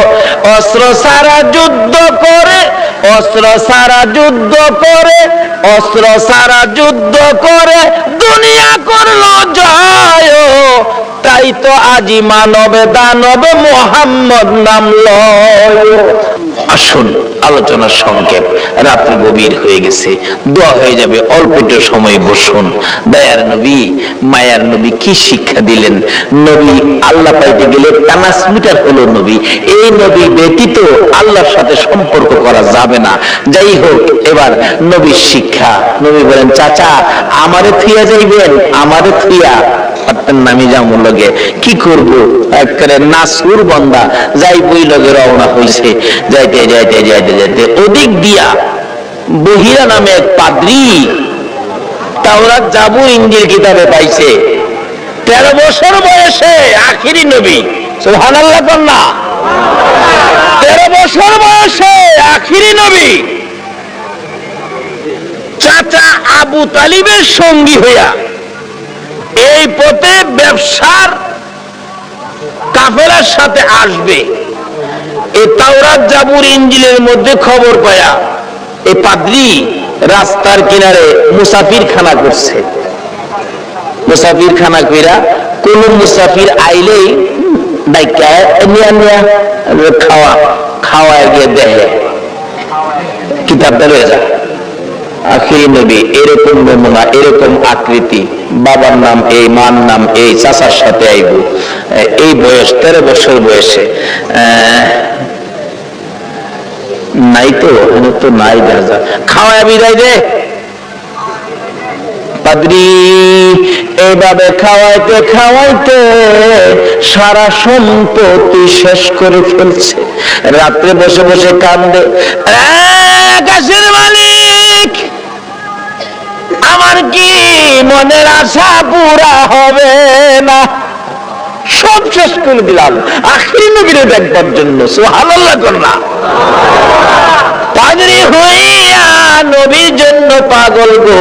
অস্ত্র ছাড়া যুদ্ধ করে, অস্ত্র ছাড়া যুদ্ধ করে, অস্ত্র ছাড়া যুদ্ধ করে দুনিয়া করলো জয়। তাই তো আজি মানবে দানবে মোহাম্মদ নাম লয়। আসুন আলোচনার সংক্ষেপ, রাত্রি গভীর হয়ে গেছে, দোয়া হয়ে যাবে, অল্প একটু সময় বসুন। দয়ার নবী মায়ার নবী কি শিক্ষা দিলেন? নবী আল্লাহ পাইতে গেলে ট্রান্সমিটার হলো নবী। এই নবী ব্যতীত আল্লাহর সাথে সম্পর্ক করা যাবে না। যাই হোক, এবার নবীর শিক্ষা। নবী বলেন, চাচা আমারে থুইয়া যাইবেন? আমারে থুইয়া নামি যাম লগে কি করব? একেবারে নাসুর বান্দা যাই বই লগে রওনা হইছে। যাইতে যাইতে যাইতে যাইতে ওদিক দিয়া বহিরা নামে এক পাদ্রী তাওরাত জাবুর ইনজিল কিতাবে পাইছে। 13 বছর বয়সে আখিরি নবী, সুবহানাল্লাহ কন্যা। 13 বছর বয়সে আখিরি নবী চাচা আবু তালিবের সঙ্গী হইয়া এই পথে ব্যবসার কাফেলার সাথে আসবে। এই তাওরাত জাবুর ইনজিলের মধ্যে খবর পায়া এই পাদ্রী রাস্তার কিনারে মুসাফির খানা করছে। মুসাফির খানা কইরা কোন মুসাফির আইলেই ডাইকা নিয়া নিয়া খাওয়া খাওয়ায় গিয়ে দেখে কিতাবটা রয়ে যায়। আখিরি নবী এরকম নমুনা, এরকম আকৃতি, বাবার নাম এই, মার নাম এই, চাচার সাথে আইব, এই বয়স 13 বছর বয়সে। নাই তো তো নাই, দেখা খাওয়া বিদায় দে। পাদ্রী এইভাবে খাওয়াইতে খাওয়াইতে সারা সম্পত্তি শেষ করে ফেলছে। রাত্রে বসে বসে কান্দে, আকাশের মালিক আমার কি মনের আশা পুরা হবে না? সব শেষ করে দিলাম আখিরি নবীরে দেখবার জন্য। সুবহানাল্লাহ কন্যা। পাদ্রী হইয়া নবীর জন্য পাগল গো,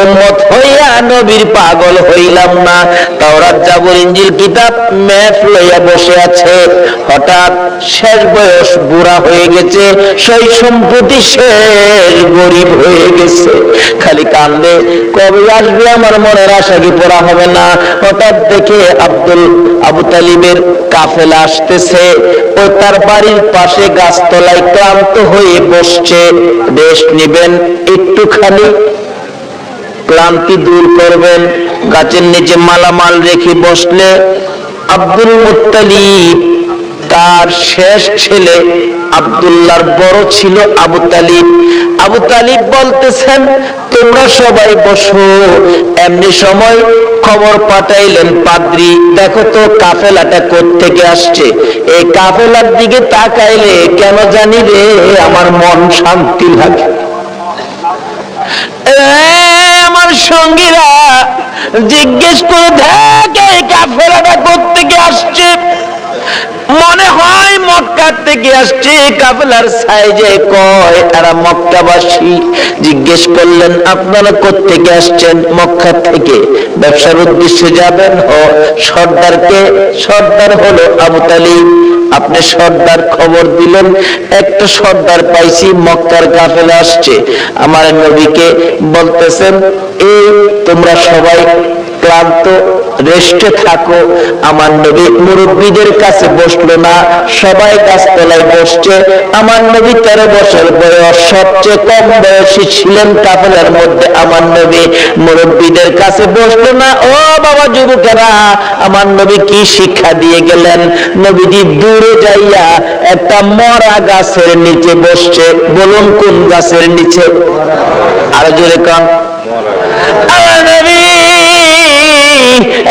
উম্মত হইয়া নবীর পাগল হইলাম না। তাওরাত জাবুর ইনজিল কিতাব মেফ লইয়া বসে আছে। হঠাৎ শেষ বয়স, বুড়া হয়ে গেছে, সেই সম্পত্তি শেষ, গরিব হয়ে গেছে, খালি কান্দে, কবে আসবে আমার মনের আশা কি পূরা হবে না? হঠাৎ দেখে আবু তালিবের কাফেলা আসতেছে। ও তার বাড়ির পাশে গাছতলায় ক্লান্ত হয়ে বসছে। রেস্ট নিবেন, একটুখানি ক্লান্তি দূর করবেন, গাছের নিচে মালামাল রেখে বসলে আব্দুল মুত্তালিব তার শেষ ছেলে আব্দুল্লাহর বড় ছিল আবু তালিব। আবু তালিব বলতেছেন, তোমরা সবাই বসো। এমনি সময় খবর পাঠাইলেন পাদ্রী, দেখো তো কাফেলাটা কোত্থেকে আসছে। এই কাফেলার দিকে তাকাইলে কেন জানি রে আমার মন শান্তি লাগে। আমার সঙ্গীরা জিজ্ঞেস করে দেখ এই কাফেলাটা কোত্থেকে আসছে। মনে হয় মক্কা থেকে আসছে। কাফেলার সাইজে কয় এরা মক্কাবাসী। জিজ্ঞেস করলেন, আপনারা কোত্থেকে আসছেন? মক্কা থেকে। ব্যবসার উদ্দেশ্যে যাবেন? সর্দারকে? সর্দার হলো আবু তালিব। আপনি সর্দার খবর দিলেন, একটা সর্দার পাইছি, মক্কার কাফেলা আসছে। আমার নবীকে বলতেছেন, এই তোমরা সবাই ক্লান্ত, রেস্টে থাকো। আমার নবী মুরব্বীদের কাছে বসলো না, সবাই গাছতলায় বসছে। আমার নবী 13 বছর বয়স, সবচেয়ে কম বয়সী ছিলেন কাফেলার মধ্যে। আমার নবী মুরব্বীদের কাছে বসলো না। ও বাবা যুবকেরা, আমার নবী কি শিক্ষা দিয়ে গেলেন? নবীজি দূরে যাইয়া একটা মরা গাছের নিচে বসছে। বলুন কোন গাছের নিচে? আরো জোরে কান। আমার নবী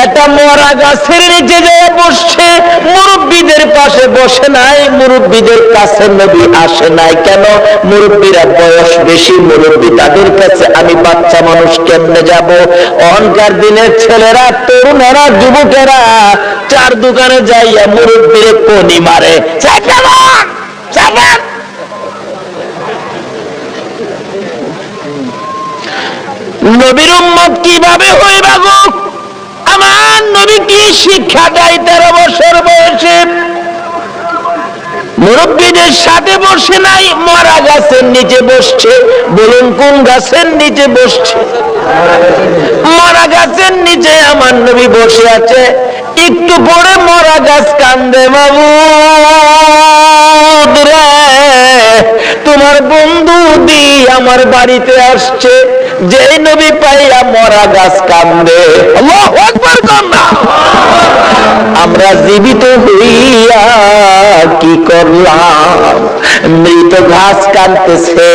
একটা মরা গাছের নিচে যে বসছে, মুরব্বীদের পাশে বসে নাই, মুরব্বীদের কাছে নবী আসে নাই কেন? মুরব্বীরা বয়স বেশি, মুরব্বী তাদের কাছে আমি বাচ্চা মানুষ কেমনে যাব? অহংকার দিনের ছেলেরা, তরুণেরা, যুবকেরা চার দোকানে যাইয়া মুরব্বীরে কোনি মারে, নবীর উম্মত কিভাবে হইবা গো? আমার নবী কি শিক্ষা দেয়? 13 বছর বয়সে মুরব্বীদের সাথে বসে নাই, মরা গাছের নিচে বসছে। বলুন কোন গাছের নিচে বসছে? মরা গাছের নিচে আমার নবী বসে আছে। একটু পরে মরা গাছ কান্দে, মাবুদ রে, তোমার বন্ধু দি আমার বাড়িতে আসছে। যে নবী পাইয়া মরা গাছ কান্দে। আল্লাহু আকবার কন্যা। আমরা জীবিত হইয়া কি করলাম? মৃত ঘাস কাঁদতেছে,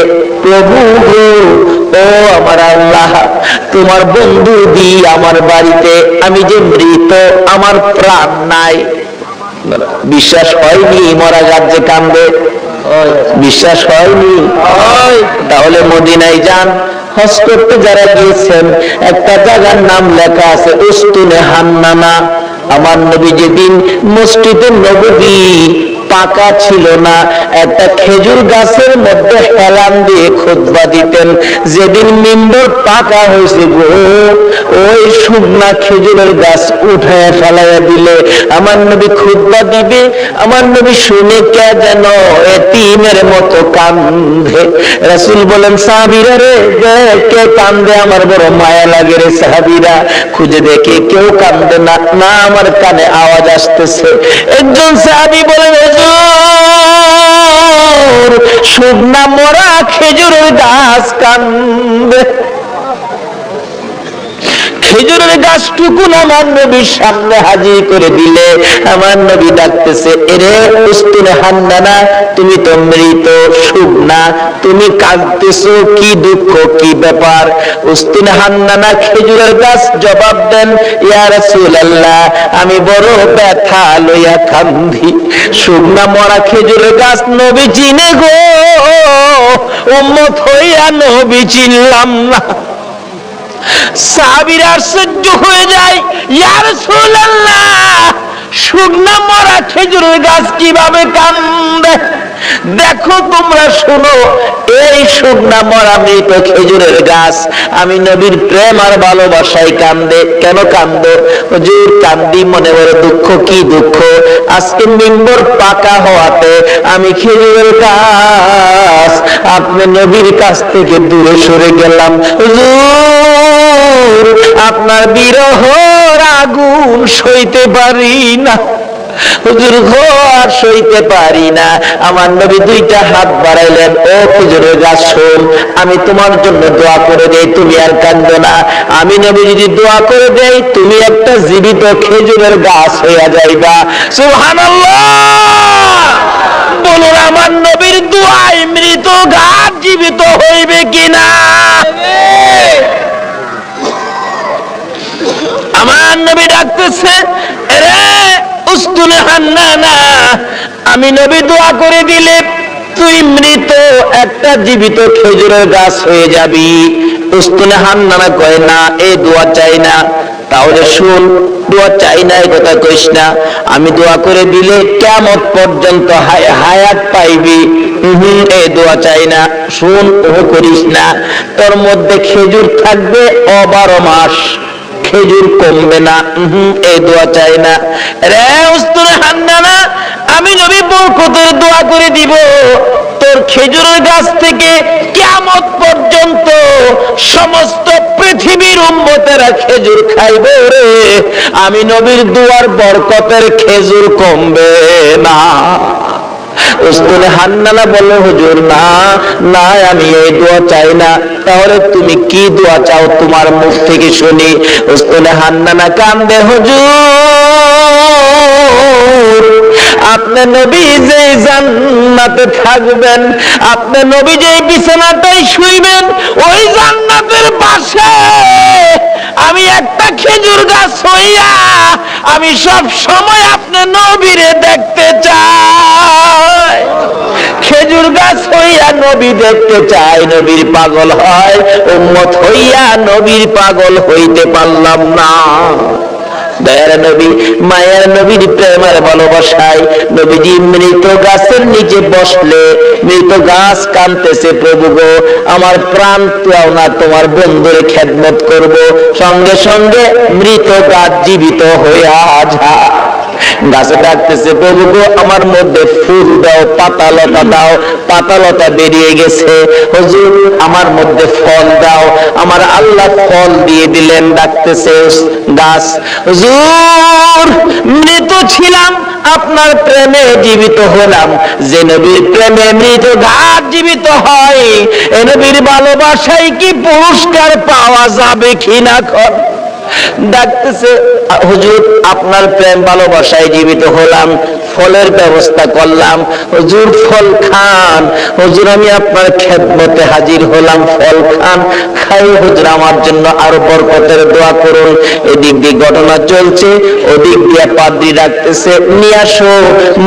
প্রভু গো, ও আমার আল্লাহ, তোমার বন্ধু দি আমার বাড়িতে, আমি যে মৃত, আমার প্রাণ নাই। বিশ্বাস হয়নি মরা গাছ যে কান্দে? বিশ্বাস হয়নি? তাহলে মদিনায় যান, হজ করতে যারা গিয়েছেন, একটা জায়গার নাম লেখা আছে উস্তুনে হান্নানা। আমার নবী যেদিন মসজিদে নববী পাকা ছিল না, একটা খেজুর গাছের মধ্যে হেলান দিয়ে খুতবা দিতেন। যেদিন মিম্বর পাকা হয়েছে গো, ওই শুকনা খেজুরের গাছ উঠায় ফেলাইয়া দিলে আমার নবী খুতবা দিবে। আমার নবী শুনে কে যেন এতিমের মতো কান্দে। রাসূল বলেন, সাহাবীরা রে, কে কান্দে? আমার বড় মায়া লাগে রে সাহাবীরা। খুঁজে দেখে কেউ কান্দে না, না আমার কানে আওয়াজ আসতেছে। একজন সাহাবী বলেন, হুজুর, শুকনা মরা খেজুরের গাছ কান্দে। খেজুরের গাছটুকু আমার নবীর সামনে হাজির করে দিলে আমার নবী ডাকতেছে, এরে উস্তুনে হান্নানা, তুমি তো মৃত, শুকনা, তুমি কাঁদতেছো, কি দুঃখ, কি ব্যাপার? উস্তুনে হান্নানা খেজুরের গাছ জবাব দেন, ইয়া রাসূলুল্লাহ, আমি বড় ব্যথা লইয়া কান্দি। শুকনা মরা খেজুরের গাছ নবী চিনে গো, উম্মত হইয়া নবী চিনলাম না। সাহাবীরা আশ্চর্য হয়ে যায়, ইয়া রাসূলুল্লাহ, শুকনা মরা খেজুরের গাছ কিভাবে কান্দে? দেখো তোমরা শোনো, এই শুকনা মরা মৃত খেজুরের গাছ আমি নবীর প্রেম আর ভালোবাসায় কান্দে। কেন কান্দো? হুজুর, কান্দি মনে বড় দুঃখ। কি দুঃখ? আজকে মিম্বর পাকা হওয়াতে আমি খেজুরের গাছ আপনি নবীর কাছ থেকে দূরে সরে গেলাম। হুজুর, আপনার বিরহর আগুন সইতে পারি না। হুজুর গো, আর সইতে পারি না। আমার নবী দুইটা হাত বাড়াইলেন, ও খেজুরের গাছ শোন, আমি তোমার জন্য দোয়া করে দেই, তুমি আর কাঁদো না। আমি নবী যদি দোয়া করে দেই, তুমি একটা জীবিত খেজুরের গাছ হইয়া যাইবা। সুবহানাল্লাহ। বলুন, আমার নবীর দোয়ায় মৃত গাছ জীবিত হইবে কিনা? আমার নবী ডাকতেছে, রে উস্তুনে হান্নানা, আমি নবী দোয়া করে দিলে তুই মৃত একটা জীবিত খেজুরের গাছ হয়ে যাবি। উস্তুনে হান্নানা কয়, না, এই দোয়া চাই না। তাহলে শুন, দোয়া চাই না এই কথা কইস না, আমি দোয়া করে দিলে কিয়ামত পর্যন্ত হায়াত পাইবি। এই দোয়া চাই না। শুন, ও করিস না, তোর মধ্যে খেজুর থাকবে 12 মাস, খেজুর কমবে না। এই দোয়া চাই না। রে উস্তুনে হান্নানা, আমি নবী বরকতের দোয়া করে দিব, তোর খেজুরের গাছ থেকে কিয়ামত পর্যন্ত সমস্ত পৃথিবীর উম্মতেরা খেজুর খাইবে রে। আমি নবীর দোয়ার বরকতের খেজুর কমবে না। উস্তুনে হান্নানা বলল, হুজুর না না, আমি এই দোয়া চাই না। তাহলে তুমি কি দোয়া চাও, তোমার মুখ থেকে শুনি। উস্তুনে হান্নানা কান্দে, হুজুর, আপনি নবী যে জান্নাতে থাকবেন, আপনি নবী যে বিছানাটাই শুইবেন, ওই জান্নাতের পাশে আমি একটা খেজুর গাছ হইয়া আমি সব সময় আপনি নবীরে দেখতে চাই। গাছ হইয়া নবী দেখতে চায়, নবীর পাগল হয়, উম্মত হইয়া নবীর পাগল হইতে পারলাম না। দয়ার নবী, মায়ের নবীর প্রেমের ভালোবাসায় নবীজি মৃত গাছের নিচে বসলে মৃত গাছ কাঁদতেছে, প্রভু গো আমার প্রাণ পাও না, তোমার বন্ধুর খেদমত করব। সঙ্গে সঙ্গে মৃত গাছ জীবিত হইয়া যায়। গাছে ডাকতেছে, প্রভু গো আমার মধ্যে ফুল দাও, পাতা লতা দাও। পাতা লতা বেরিয়ে গেছে। হুজুর আমার মধ্যে ফল দাও। আমার আল্লাহ ফল দিয়ে দিলেন। ডাকতেছে গাছ, হুজুর মৃত ছিলাম, আপনার প্রেমে জীবিত হলাম। যে নবীর প্রেমে মৃত গাছ জীবিত হয়, এ নবীর ভালোবাসায় কি পুরস্কার পাওয়া যাবে কিনা? ডাকতেছে, হুজুর আপনার প্রেম ভালোবাসায় জীবিত হলাম, ফলের ব্যবস্থা করলাম, হুজুর ফল খান। হুজুর আমি আপনার খেদমতে হাজির হলাম, ফল খান। খাই হুজুর আমার জন্য আরো বরকতের দোয়া করুন। এদিক দিয়ে ঘটনা চলছে, ওদিক দিয়ে পাদ্রী ডাকতেছে, নিয়ে আসো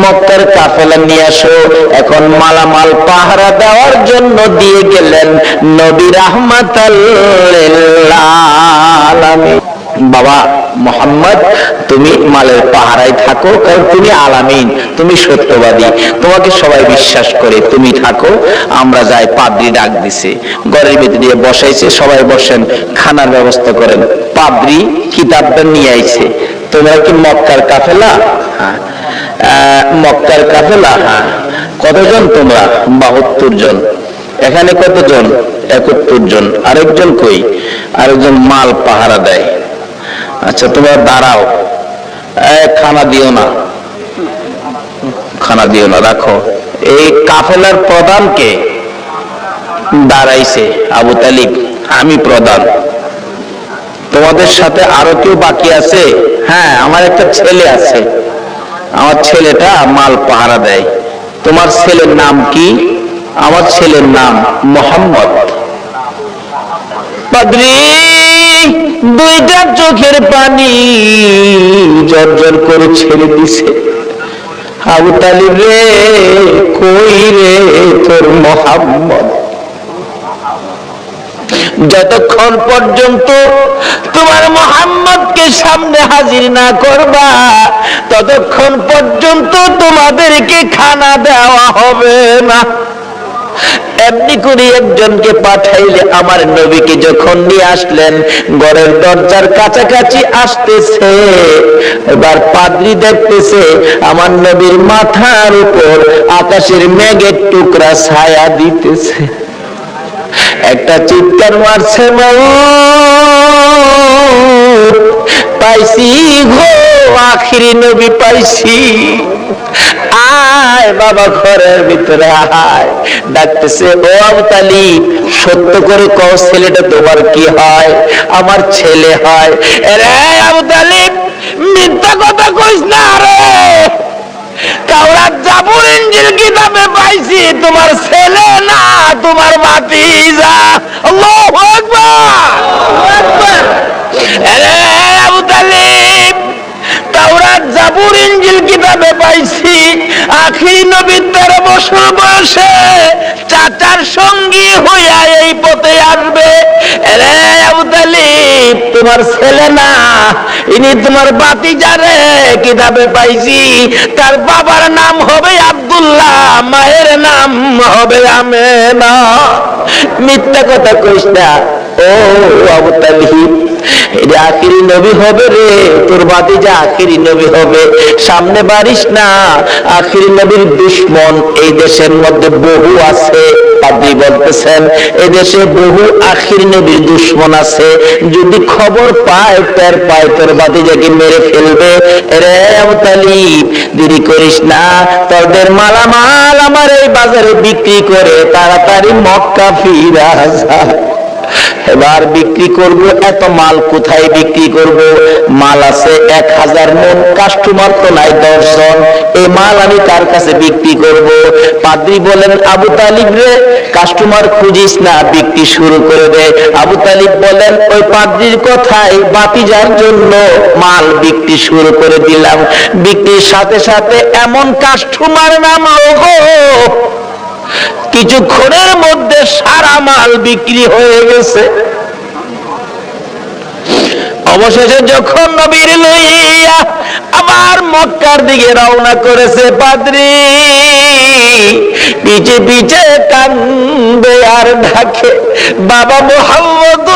মক্কার কাফেলা নিয়ে আসো। এখন মালামাল পাহারা দেওয়ার জন্য দিয়ে গেলেন নবী রাহমাতাল লিল আলামিন। বাবা মোহাম্মদ তুমি মালের পাহারায় থাকো, কারণ তুমি আলামিন, তুমি সত্যবাদী, তোমাকে সবাই বিশ্বাস করে, তুমি থাকো, আমরা যাই। পাদ্রী ডাক দিছে, ঘরের ভিতরে দিয়ে বসাইছে, সবাই বসেন, খানার ব্যবস্থা করেন। পাদ্রী কিতাবটা নিয়ে আইছে। তোমরা কি মক্কার কাফেলা? হ্যাঁ। মক্কার কাফেলা? হ্যাঁ। কতজন তোমরা? 72 জন। এখানে কতজন? 71 জন। আরেকজন কই? আরেকজন মাল পাহারা দেয়। আচ্ছা তোমরা দাঁড়াও, খানা দিও না, খানা দিও না, রাখো। এই কাফেলার প্রধানকে দাঁড়াইছে আবু তালিব, আমি প্রধান। তোমাদের সাথে আরো কেউ বাকি আছে? হ্যাঁ আমার একটা ছেলে আছে, আমার ছেলেটা মাল পাহারা দেয়। তোমার ছেলের নাম কি? আমার ছেলের নাম মোহাম্মদ। পাদ্রী দুইটা চোখের পানি জর্জর করে ছেড়ে দিছে। আবু তালিব রে, কই রে তোর মোহাম্মদ? যতক্ষণ পর্যন্ত তোমার মোহাম্মদকে সামনে হাজির না করবা, ততক্ষণ পর্যন্ত তোমাদেরকে খানা দেওয়া হবে না। এমনি করে একজনকে পাঠাইলে, আমার নবীকে যখন নিয়ে আসলেন, ঘরের দরজার কাছাকাছি আসতেছে, এবার পাদ্রী দেখতেছে আমার নবীর মাথার উপর আকাশের মেঘের টুকরা ছায়া দিতেছে। একটা চিৎকার মারছে, পাইছি গো, আখিরি নবী পাইছি। আয় বাবা ঘরের ভিতরে আয়। ডাকতেছে, ও আবু তালিব সত্য করে কও ছেলেটা তোমার কি হয়? আমার ছেলে হয়। রে আবু তালিব মিথ্যা কথা কইস না রে, তাওরাত জাবুর ইনজিল কিতাবে পাইছি তোমার ছেলে না, তোমার ভাতিজা। আল্লাহু আকবার। রে আবু তালিব তাওরাত জাবুর ইনজিল কিতাবে পাইছি আখিরি নবী 13 বছর বয়সে চাচার সঙ্গী হইয়া এই পথে আসবে। রে আবু তালিব তোমার ছেলে না, ইনি তোমার ভাতিজা রে। কিতাবে পাইছি তার বাবার নাম হবে আব্দুল্লাহ, মায়ের নাম হবে আমেনা। মিথ্যা কথা কইস না ও আবু তালিব, এটা আখিরি নবী হবে রে, তোর ভাতিজা আখিরি নবী হবে। সামনে বাড়িস না, আখিরি নবীর দুশমন এই দেশের মধ্যে বহু আছে। পাদ্রী বলতেছেন এই দেশে বহু আখিরি নবীর দুশমন আছে, যদি খবর পায়, টের পায়, তোর ভাতিজাকে মেরে ফেলবে। রে আবু তালিব দেরি করিস না, তোদের মালামাল আমার এই বাজারে বিক্রি করে তাড়াতাড়ি মক্কা ফিরা যা। এবার বিক্রি করব, এত মাল কোথায় বিক্রি করব? মাল আছে 1000 মণ, কাস্টমার তো নাই 10 জন, এই মাল আমি কার কাছে বিক্রি করব? পাদ্রী বলেন, আবু তালিব রে কাস্টমার খুঁজিস না, বিক্রি শুরু করে দে। আবু তালিব বলেন, ওই পাদ্রীর কথাই ভাতিজার জন্য মাল বিক্রি শুরু করে দিলাম। বিক্রির সাথে সাথে এমন কাস্টমার নাম গো, কিছুক্ষণের মধ্যে সারা মাল বিক্রি হয়ে গেছে। অবশেষে যখন নবীর লইয়া আবার মক্কার দিকে রওনা করেছে, পাদ্রী পিছে পিছে কান্দে আর ডাকে, বাবা মুহাম্মদ,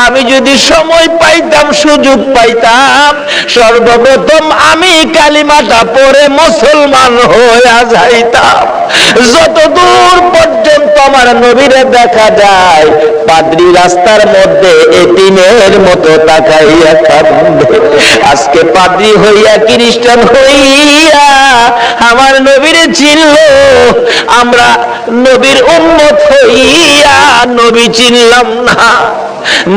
আমি যদি সময় পাইতাম, সুযোগ পাইতাম, সর্বপ্রথম আমি কালিমাটা পড়ে মুসলমান হইয়া যাইতাম। যত দূর পর্যন্ত আমার নবীরে দেখা যায়, পাদ্রী রাস্তার মধ্যে এতিমের মতো তাকাইয়া কান্দে। আজকে পাদ্রী হইয়া, খ্রিস্টান হইয়া আমার নবীরে চিনল, আমরা নবীর উম্মত হইয়া নবী চিনলাম না।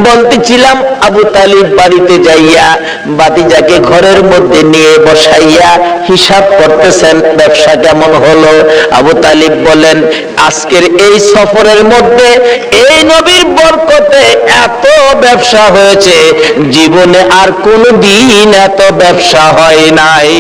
বলতেছিলাম, আবু তালিব বাড়িতে যাইয়া বাতিজাকে ঘরের মধ্যে নিয়ে বসাইয়া হিসাব করতেছেন, ব্যবসা কেমন হলো। আবু তালিব বলেন, আজকের এই সফরের মধ্যে এই নবীর বরকতে এত ব্যবসা হয়েছে, জীবনে আর কোনদিন এত ব্যবসা হয় নাই।